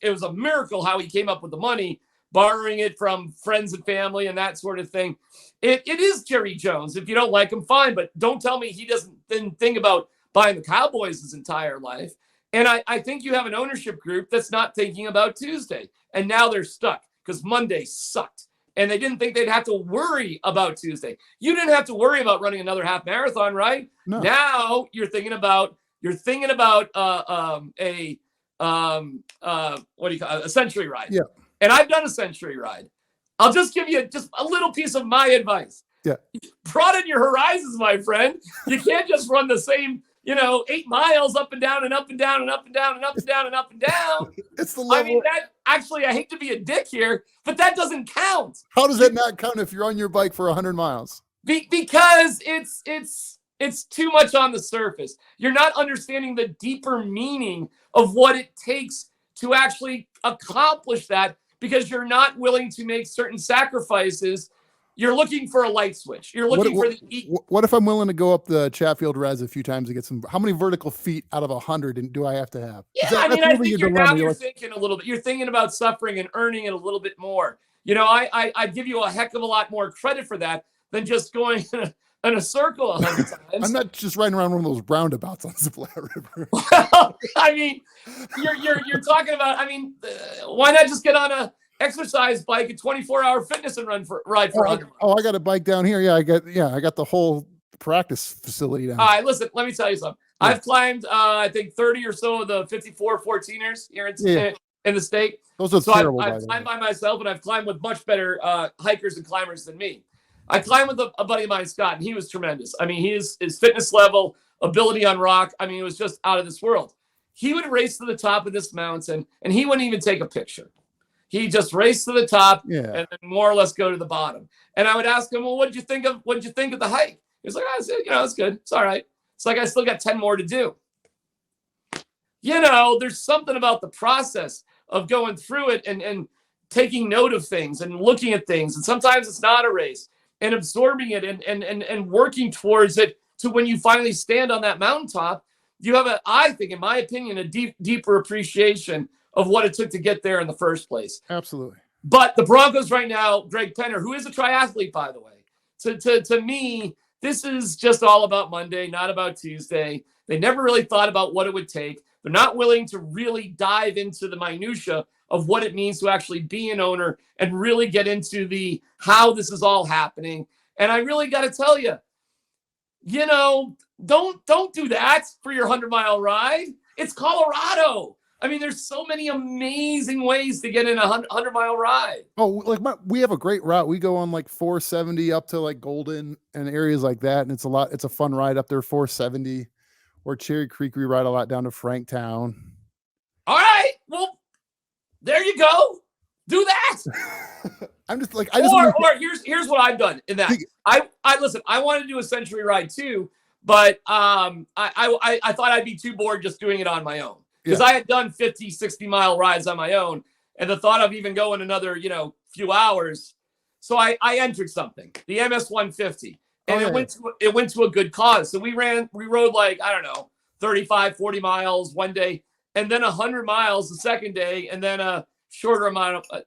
it was a miracle how he came up with the money, borrowing it from friends and family and that sort of thing. It is Jerry Jones. If you don't like him, fine, but don't tell me he didn't think about buying the Cowboys his entire life. And I think you have an ownership group that's not thinking about Tuesday. And now they're stuck because Monday sucked. And they didn't think they'd have to worry about Tuesday. You didn't have to worry about running another half marathon, right? No. Now you're thinking about a century ride. Yeah. And I've done a century ride. I'll just give you just a little piece of my advice. Yeah. Broaden your horizons, my friend. You can't just run the same 8 miles up and down and up and down and up and down and up and down and up and down. It's the level. I mean, I hate to be a dick here, but that doesn't count. How does that not count if you're on your bike for 100 miles? Because it's too much on the surface. You're not understanding the deeper meaning of what it takes to actually accomplish that, because you're not willing to make certain sacrifices. You're looking for a light switch. You're looking for what if I'm willing to go up the Chatfield Res a few times to get how many vertical feet out of 100 do I have to have? Yeah, I think you're thinking a little bit. You're thinking about suffering and earning it a little bit more. I'd give you a heck of a lot more credit for that than just going in a circle 100 times. I'm not just riding around one of those roundabouts on the Platte River. Well, I mean, you're talking about. I mean, why not just get on a exercise bike, a 24-hour fitness and ride for 100 miles? Oh, I got a bike down here. Yeah, I got the whole practice facility down. All right, listen, let me tell you something. Yeah. I've climbed, I think 30 or so of the 54 14ers here in the state. Those are terrible. I've climbed by myself, and I've climbed with much better hikers and climbers than me. I climbed with a buddy of mine, Scott, and he was tremendous. I mean, his fitness level, ability on rock, I mean, it was just out of this world. He would race to the top of this mountain, and he wouldn't even take a picture. He just raced to the top and then more or less go to the bottom. And I would ask him, well, what did you think of the hike? He's like, it's good. It's all right. It's like, I still got 10 more to do. There's something about the process of going through it and taking note of things and looking at things. And sometimes it's not a race, and absorbing it and working towards it to when you finally stand on that mountaintop, you have I think, in my opinion, a deeper appreciation of what it took to get there in the first place. Absolutely. But the Broncos right now, Greg Penner, who is a triathlete, by the way, to me, this is just all about Monday, not about Tuesday. They never really thought about what it would take. They're not willing to really dive into the minutia of what it means to actually be an owner and really get into the how this is all happening. And I really got to tell you, don't do that for your 100-mile ride. It's Colorado. I mean, there's so many amazing ways to get in a 100-mile ride. Oh, we have a great route. We go on 470 up to Golden and areas like that. And it's a fun ride up there, 470 or Cherry Creek. We ride a lot down to Franktown. All right. Well, there you go. Do that. I'm just or here's what I've done in that. I listen, I wanted to do a century ride too, but I thought I'd be too bored just doing it on my own. because I had done 50, 60-mile rides on my own, and the thought of even going another, few hours. So I entered something, the MS 150, and it went to a good cause. So we rode like, I don't know, 35, 40 miles one day, and then 100 miles the second day, and then a shorter amount of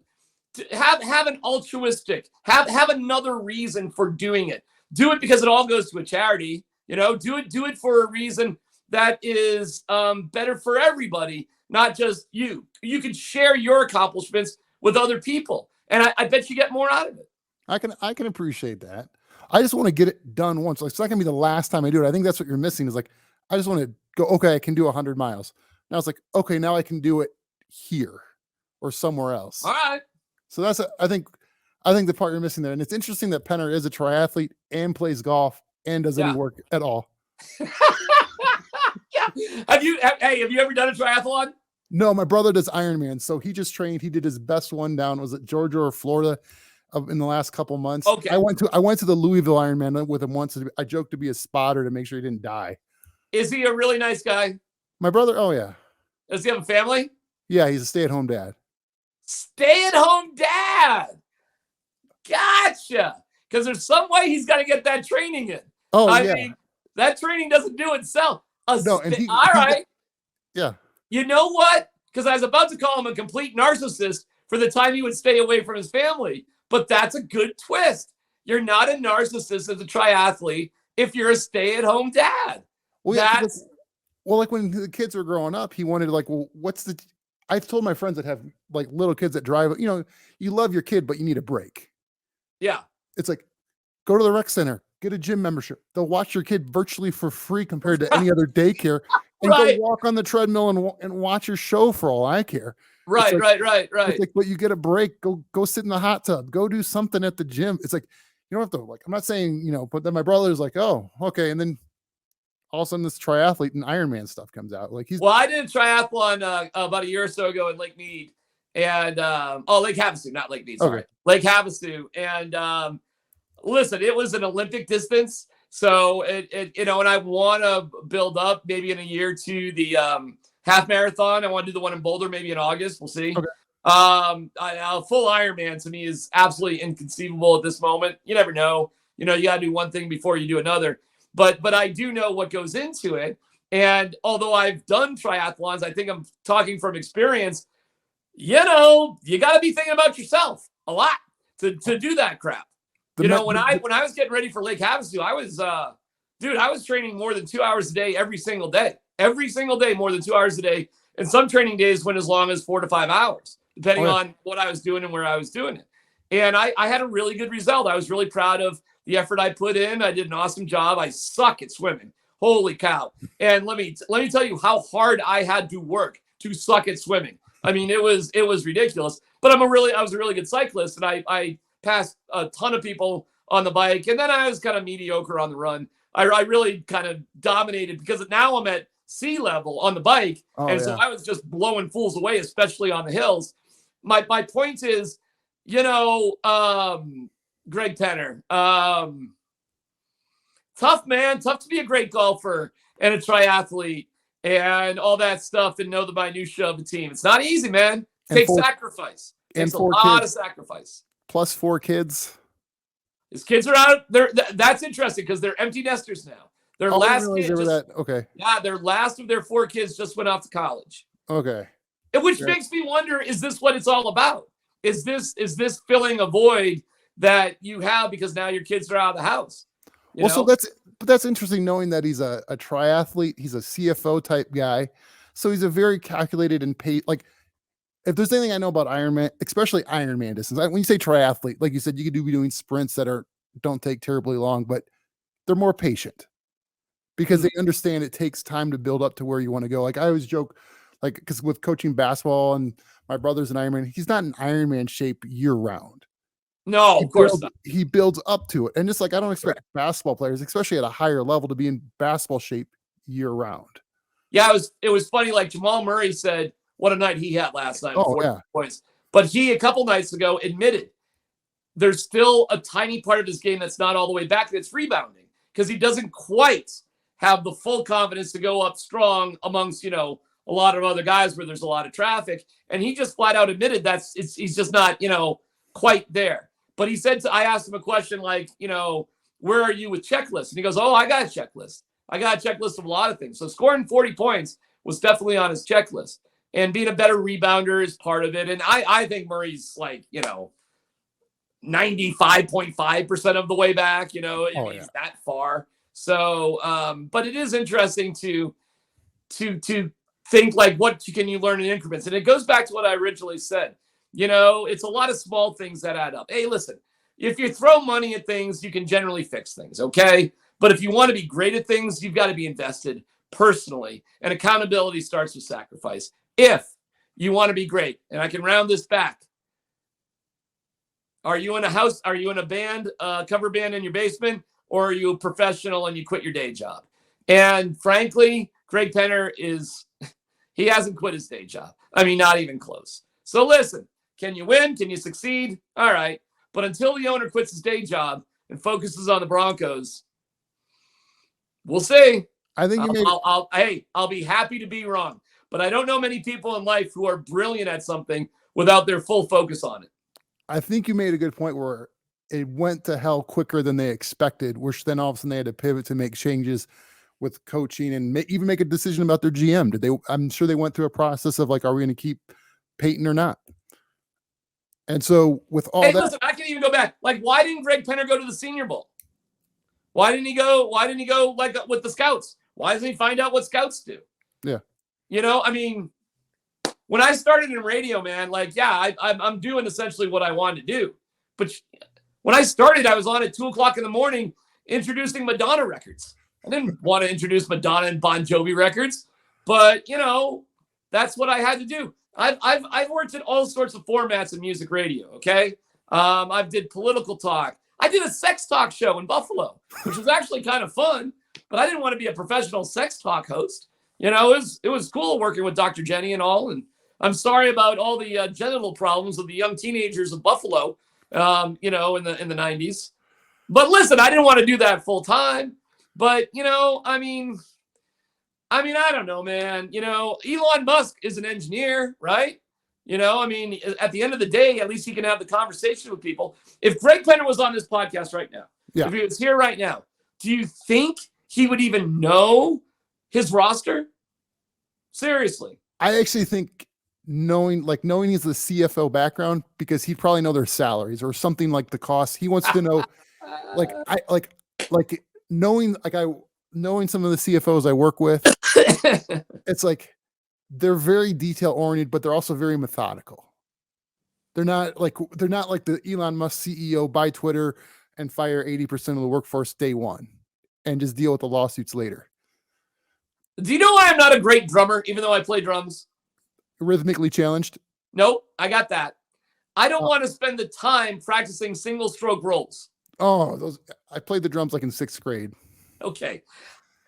have an altruistic, have another reason for doing it. Do it because it all goes to a charity. Do it for a reason that is better for everybody, not just you. You can share your accomplishments with other people, and I bet you get more out of it. I can appreciate that. I just want to get it done once. Like, it's not gonna be the last time I do it. I think that's what you're missing. Is like, I just want to go. Okay, I can do 100 miles. Now it's like, okay, now I can do it here or somewhere else. All right. So that's I think the part you're missing there. And it's interesting that Penner is a triathlete and plays golf and does any work at all. Yeah. Have you ever done a triathlon? No, my brother does Ironman. So he just trained. He did his best one down. Was it Georgia or Florida in the last couple months? Okay. I went to the Louisville Ironman with him once. I joked to be a spotter to make sure he didn't die. Is he a really nice guy? My brother? Oh yeah. Does he have a family? Yeah, he's a stay-at-home dad. Stay-at-home dad. Gotcha. Because there's some way he's got to get that training in. Oh, I mean, that training doesn't do itself. All right. Yeah. You know what? Because I was about to call him a complete narcissist for the time he would stay away from his family. But that's a good twist. You're not a narcissist as a triathlete if you're a stay-at-home dad. Well, yeah, like when the kids were growing up, he wanted I've told my friends that have like little kids that drive, you love your kid, but you need a break. Yeah. It's like, go to the rec center, get a gym membership. They'll watch your kid virtually for free compared to any other daycare, and go walk on the treadmill and watch your show for all I care. Right. It's like, but you get a break, go sit in the hot tub, go do something at the gym. It's like, you don't have to, like, I'm not saying, but then my brother's like, oh, okay. And then all of a sudden this triathlete and Ironman stuff comes out. Like I did a triathlon about a year or so ago in Lake Mead and Lake Havasu, not Lake Mead. Sorry. Okay. Lake Havasu. And listen, it was an Olympic distance. So it and I want to build up maybe in a year to the half marathon. I want to do the one in Boulder, maybe in August. We'll see. Okay. A full Ironman to me is absolutely inconceivable at this moment. You never know. You got to do one thing before you do another. But I do know what goes into it. And although I've done triathlons, I think I'm talking from experience. You got to be thinking about yourself a lot to do that crap. When I was getting ready for Lake Havasu, I was training more than 2 hours a day every single day. Every single day, more than 2 hours a day. And some training days went as long as 4 to 5 hours, depending on what I was doing and where I was doing it. And I had a really good result. I was really proud of the effort I put in. I did an awesome job. I suck at swimming. Holy cow. And let me tell you how hard I had to work to suck at swimming. I mean, it was ridiculous, but I was a really good cyclist, and I passed a ton of people on the bike. And then I was kind of mediocre on the run. I really kind of dominated because now I'm at sea level on the bike. So I was just blowing fools away, especially on the hills. My point is, Greg Penner, tough man, tough to be a great golfer and a triathlete and all that stuff and know the minutia of a team. It's not easy, man. It takes sacrifice. It takes a lot of sacrifice. Plus 4 kids. His kids are out. That's interesting because they're empty nesters now. Their last of their 4 kids just went off to college. Okay. Which makes me wonder, is this what it's all about? Is this filling a void that you have because now your kids are out of the house? So that's interesting knowing that he's a triathlete. He's a CFO type guy. So he's a very calculated and paid. Like, if there's anything I know about Ironman, especially Ironman distance, when you say triathlete, like you said, you could be doing sprints that don't take terribly long, but they're more patient because they understand it takes time to build up to where you want to go. Like I always joke, like, because with coaching basketball and my brother's an Ironman, he's not in Ironman shape year round. No, of course not. He builds up to it. And just like, I don't expect basketball players, especially at a higher level, to be in basketball shape year round. Yeah, it was funny. Like Jamal Murray said, what a night he had last night. 40 points. But he, a couple nights ago, admitted there's still a tiny part of his game that's not all the way back. That's rebounding because he doesn't quite have the full confidence to go up strong amongst, a lot of other guys where there's a lot of traffic. And he just flat out admitted he's just not, quite there. But he said, I asked him a question like, where are you with checklists? And he goes, oh, I got a checklist. I got a checklist of a lot of things. So scoring 40 points was definitely on his checklist. And being a better rebounder is part of it. And I think Murray's like, 95.5% of the way back, he's that far. So, but it is interesting to think like, what can you learn in increments? And it goes back to what I originally said. It's a lot of small things that add up. Hey, listen, if you throw money at things, you can generally fix things. Okay. But if you want to be great at things, you've got to be invested personally, and accountability starts with sacrifice. If you want to be great, and I can round this back. Are you in a house? Are you in a band, cover band in your basement, or are you a professional and you quit your day job? And frankly, Greg Penner he hasn't quit his day job. I mean, not even close. So listen, can you win? Can you succeed? All right. But until the owner quits his day job and focuses on the Broncos, we'll see. I think I'll be happy to be wrong, but I don't know many people in life who are brilliant at something without their full focus on it. I think you made a good point where it went to hell quicker than they expected, which then all of a sudden they had to pivot to make changes with coaching and even make a decision about their GM. I'm sure they went through a process of like, are we going to keep Peyton or not? And so with all that, listen, I can even go back. Like, why didn't Greg Penner go to the Senior Bowl? Why didn't he go like with the scouts? Why doesn't he find out what scouts do? Yeah. I mean, when I started in radio, man, like, yeah, I'm doing essentially what I wanted to do. But when I started, I was on at 2:00 in the morning introducing Madonna records. I didn't want to introduce Madonna and Bon Jovi records, but that's what I had to do. I've worked in all sorts of formats in music radio. Okay, I've did political talk. I did a sex talk show in Buffalo, which was actually kind of fun, but I didn't want to be a professional sex talk host. It was cool working with Dr. Jenny and all. And I'm sorry about all the genital problems of the young teenagers of Buffalo, in the 90s. But listen, I didn't want to do that full time. But, I mean, I don't know, man. Elon Musk is an engineer, right? At the end of the day, at least he can have the conversation with people. If Greg Penner was on this podcast right now, if he was here right now, do you think he would even know his roster? Seriously. I actually think knowing he's the CFO background, because he'd probably know their salaries or something like the cost. He wants to know, knowing some of the CFOs I work with, it's like, they're very detail oriented, but they're also very methodical. They're not like the Elon Musk CEO, buy Twitter and fire 80% of the workforce day one and just deal with the lawsuits later. Do you know why I'm not a great drummer, even though I play drums? Rhythmically challenged? Nope, I got that. I don't want to spend the time practicing single stroke rolls. Oh, I played the drums like in 6th grade. Okay.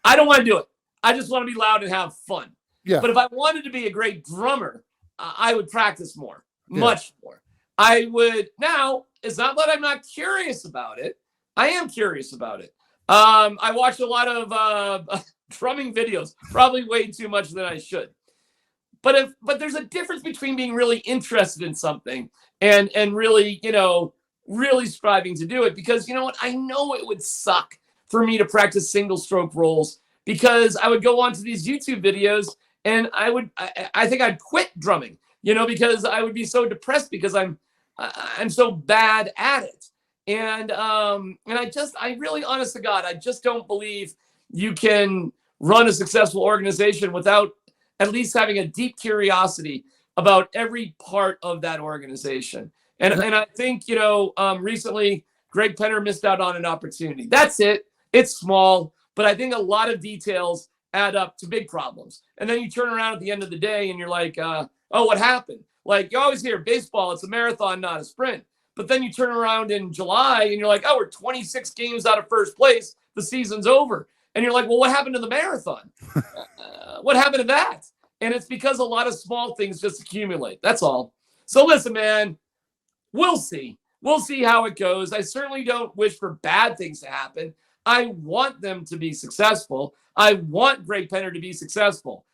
I don't want to do it. I just want to be loud and have fun. Yeah. But if I wanted to be a great drummer, I would practice more, much more. I would. Now, it's not that I'm not curious about it. I am curious about it. I watch a lot of drumming videos, probably way too much than I should. But there's a difference between being really interested in something and really, really striving to do it. Because you know what? I know it would suck for me to practice single stroke rolls, because I would go onto these YouTube videos and I think I'd quit drumming, because I would be so depressed because I'm so bad at it. And I really, honest to God, I just don't believe you can run a successful organization without at least having a deep curiosity about every part of that organization. And I think, recently Greg Penner missed out on an opportunity. That's it. It's small, but I think a lot of details add up to big problems. And then you turn around at the end of the day and you're like, oh, what happened? Like, you always hear baseball, it's a marathon, not a sprint. But then you turn around in July and you're like, oh, we're 26 games out of first place. The season's over. And you're like, well, what happened to the marathon? What happened to that? And it's because a lot of small things just accumulate. That's all. So listen, man, we'll see. We'll see how it goes. I certainly don't wish for bad things to happen. I want them to be successful. I want Greg Penner to be successful.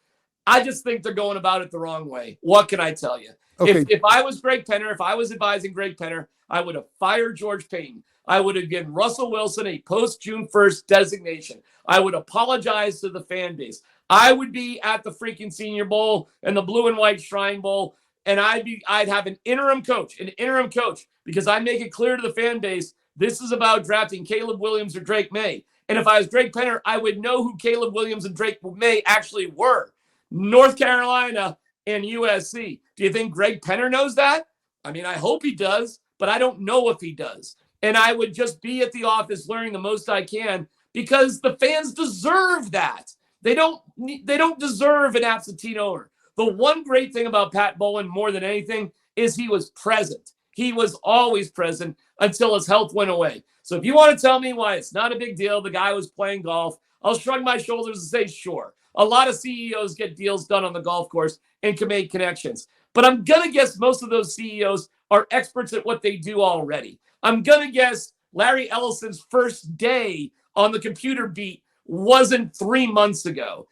I just think they're going about it the wrong way. What can I tell you? Okay. If I was Greg Penner, if I was advising Greg Penner, I would have fired George Payton. I would have given Russell Wilson a post-June 1st designation. I would apologize to the fan base. I would be at the freaking Senior Bowl and the Blue and White Shrine Bowl, and I'd have an interim coach, because I make it clear to the fan base, this is about drafting Caleb Williams or Drake May. And if I was Greg Penner, I would know who Caleb Williams and Drake May actually were. North Carolina and USC. Do you think Greg Penner knows that? I mean, I hope he does, but I don't know if he does. And I would just be at the office learning the most I can, because the fans deserve that. They don't deserve an absentee owner. The one great thing about Pat Bowlen more than anything is he was present. He was always present until his health went away. So if you want to tell me why it's not a big deal, the guy was playing golf, I'll shrug my shoulders and say, sure. A lot of CEOs get deals done on the golf course and can make connections. But I'm going to guess most of those CEOs are experts at what they do already. I'm going to guess Larry Ellison's first day on the computer beat wasn't 3 months ago.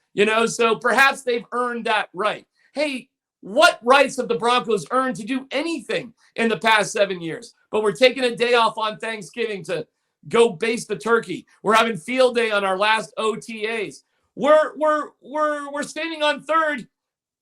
So perhaps they've earned that right. Hey, what rights have the Broncos earned to do anything in the past 7 years? But we're taking a day off on Thanksgiving to go baste the turkey. We're having field day on our last OTAs. We're standing on third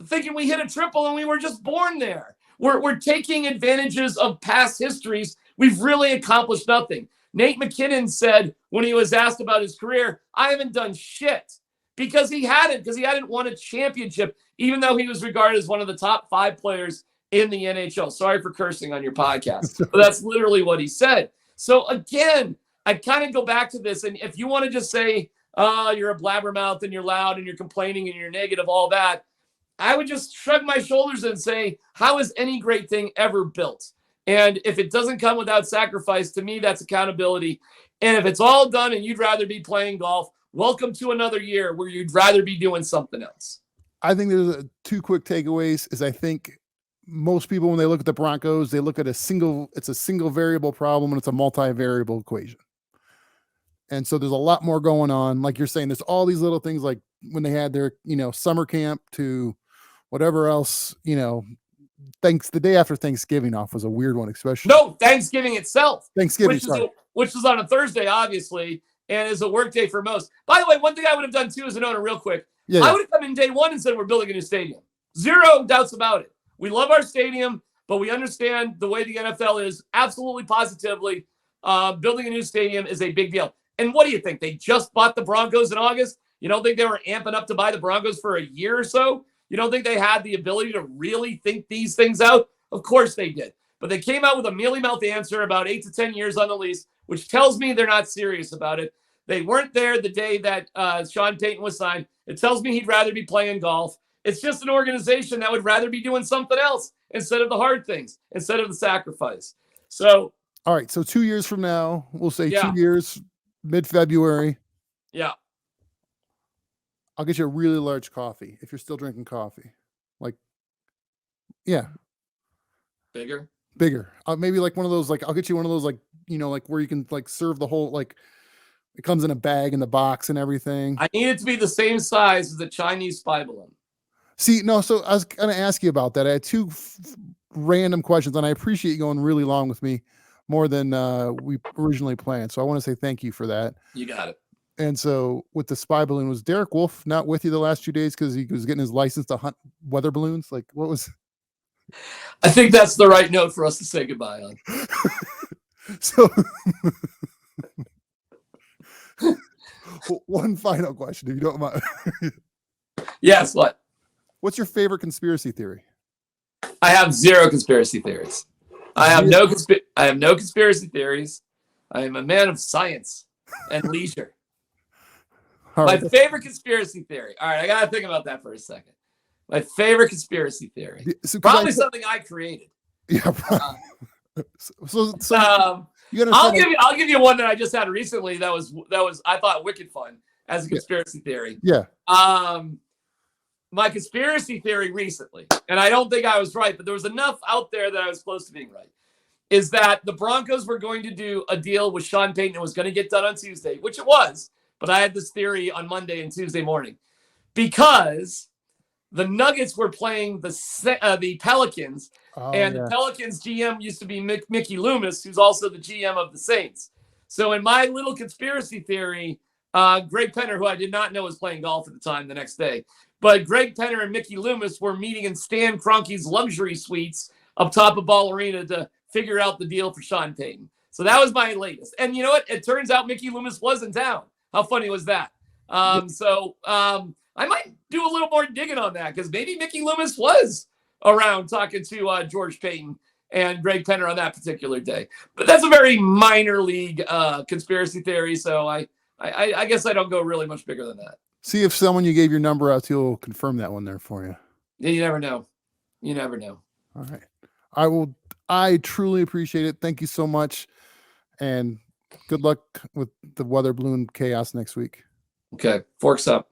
thinking we hit a triple and we were just born there. We're taking advantages of past histories. We've really accomplished nothing. Nate McKinnon said when he was asked about his career, I haven't done shit, because he hadn't won a championship, even though he was regarded as one of the top 5 players in the NHL. Sorry for cursing on your podcast, but that's literally what he said. So again, I kind of go back to this. And if you want to just say, you're a blabbermouth and you're loud and you're complaining and you're negative, all that, I would just shrug my shoulders and say, how is any great thing ever built? And if it doesn't come without sacrifice, to me, that's accountability. And if it's all done and you'd rather be playing golf, welcome to another year where you'd rather be doing something else. I think there's 2 quick takeaways. Is I think most people, when they look at the Broncos, they look at it's a single variable problem and it's a multivariable equation. And so there's a lot more going on. Like you're saying, there's all these little things, like when they had their, summer camp to whatever else, the day after Thanksgiving off was a weird one, especially. No, Thanksgiving itself. Which is on a Thursday, obviously, and is a work day for most. By the way, one thing I would have done too as an owner, real quick, I would have come in day one and said, we're building a new stadium. 0 doubts about it. We love our stadium, but we understand the way the NFL is. Absolutely, positively, building a new stadium is a big deal. And what do you think? They just bought the Broncos in August? You don't think they were amping up to buy the Broncos for a year or so? You don't think they had the ability to really think these things out? Of course they did. But they came out with a mealy-mouthed answer about 8 to 10 years on the lease, which tells me they're not serious about it. They weren't there the day that Sean Payton was signed. It tells me he'd rather be playing golf. It's just an organization that would rather be doing something else instead of the hard things, instead of the sacrifice. So, all right. So 2 years from now, we'll say 2 years, mid-February. Yeah. I'll get you a really large coffee if you're still drinking coffee. Bigger. Maybe like one of those, I'll get you one of those, where you can serve the whole, it comes in a bag in the box and everything. I need it to be the same size as the Chinese spy balloon. See, no, so I was going to ask you about that. I had 2 random questions, and I appreciate you going really long with me, more than we originally planned. So I want to say thank you for that. You got it. And so with the spy balloon, was Derek Wolf not with you the last 2 days because he was getting his license to hunt weather balloons? What was... I think that's the right note for us to say goodbye on. So one final question, if you don't mind. Yes, what? What's your favorite conspiracy theory? I have 0 conspiracy theories. I have no conspiracy theories. I am a man of science and leisure. My favorite conspiracy theory. All right, I got to think about that for a second. My favorite conspiracy theory. Probably something I created. Yeah. I'll give you one that I just had recently that was I thought wicked fun as a conspiracy theory. Yeah. My conspiracy theory recently, and I don't think I was right, but there was enough out there that I was close to being right, is that the Broncos were going to do a deal with Sean Payton. It was going to get done on Tuesday, which it was, but I had this theory on Monday and Tuesday morning, because the Nuggets were playing the Pelicans, and the yeah. Pelicans GM used to be Mickey Loomis, who's also the GM of the Saints. So in my little conspiracy theory, Greg Penner, who I did not know was playing golf at the time the next day, but Greg Penner and Mickey Loomis were meeting in Stan Kroenke's luxury suites up top of Ball Arena to figure out the deal for Sean Payton. So that was my latest. And you know what? It turns out Mickey Loomis was in town. How funny was that? I might do a little more digging on that because maybe Mickey Loomis was around talking to George Payton and Greg Penner on that particular day. But that's a very minor league conspiracy theory. So I guess I don't go really much bigger than that. See if someone you gave your number out to will confirm that one there for you. Yeah, you never know. You never know. All right. I truly appreciate it. Thank you so much. And good luck with the weather balloon chaos next week. Okay. Forks up.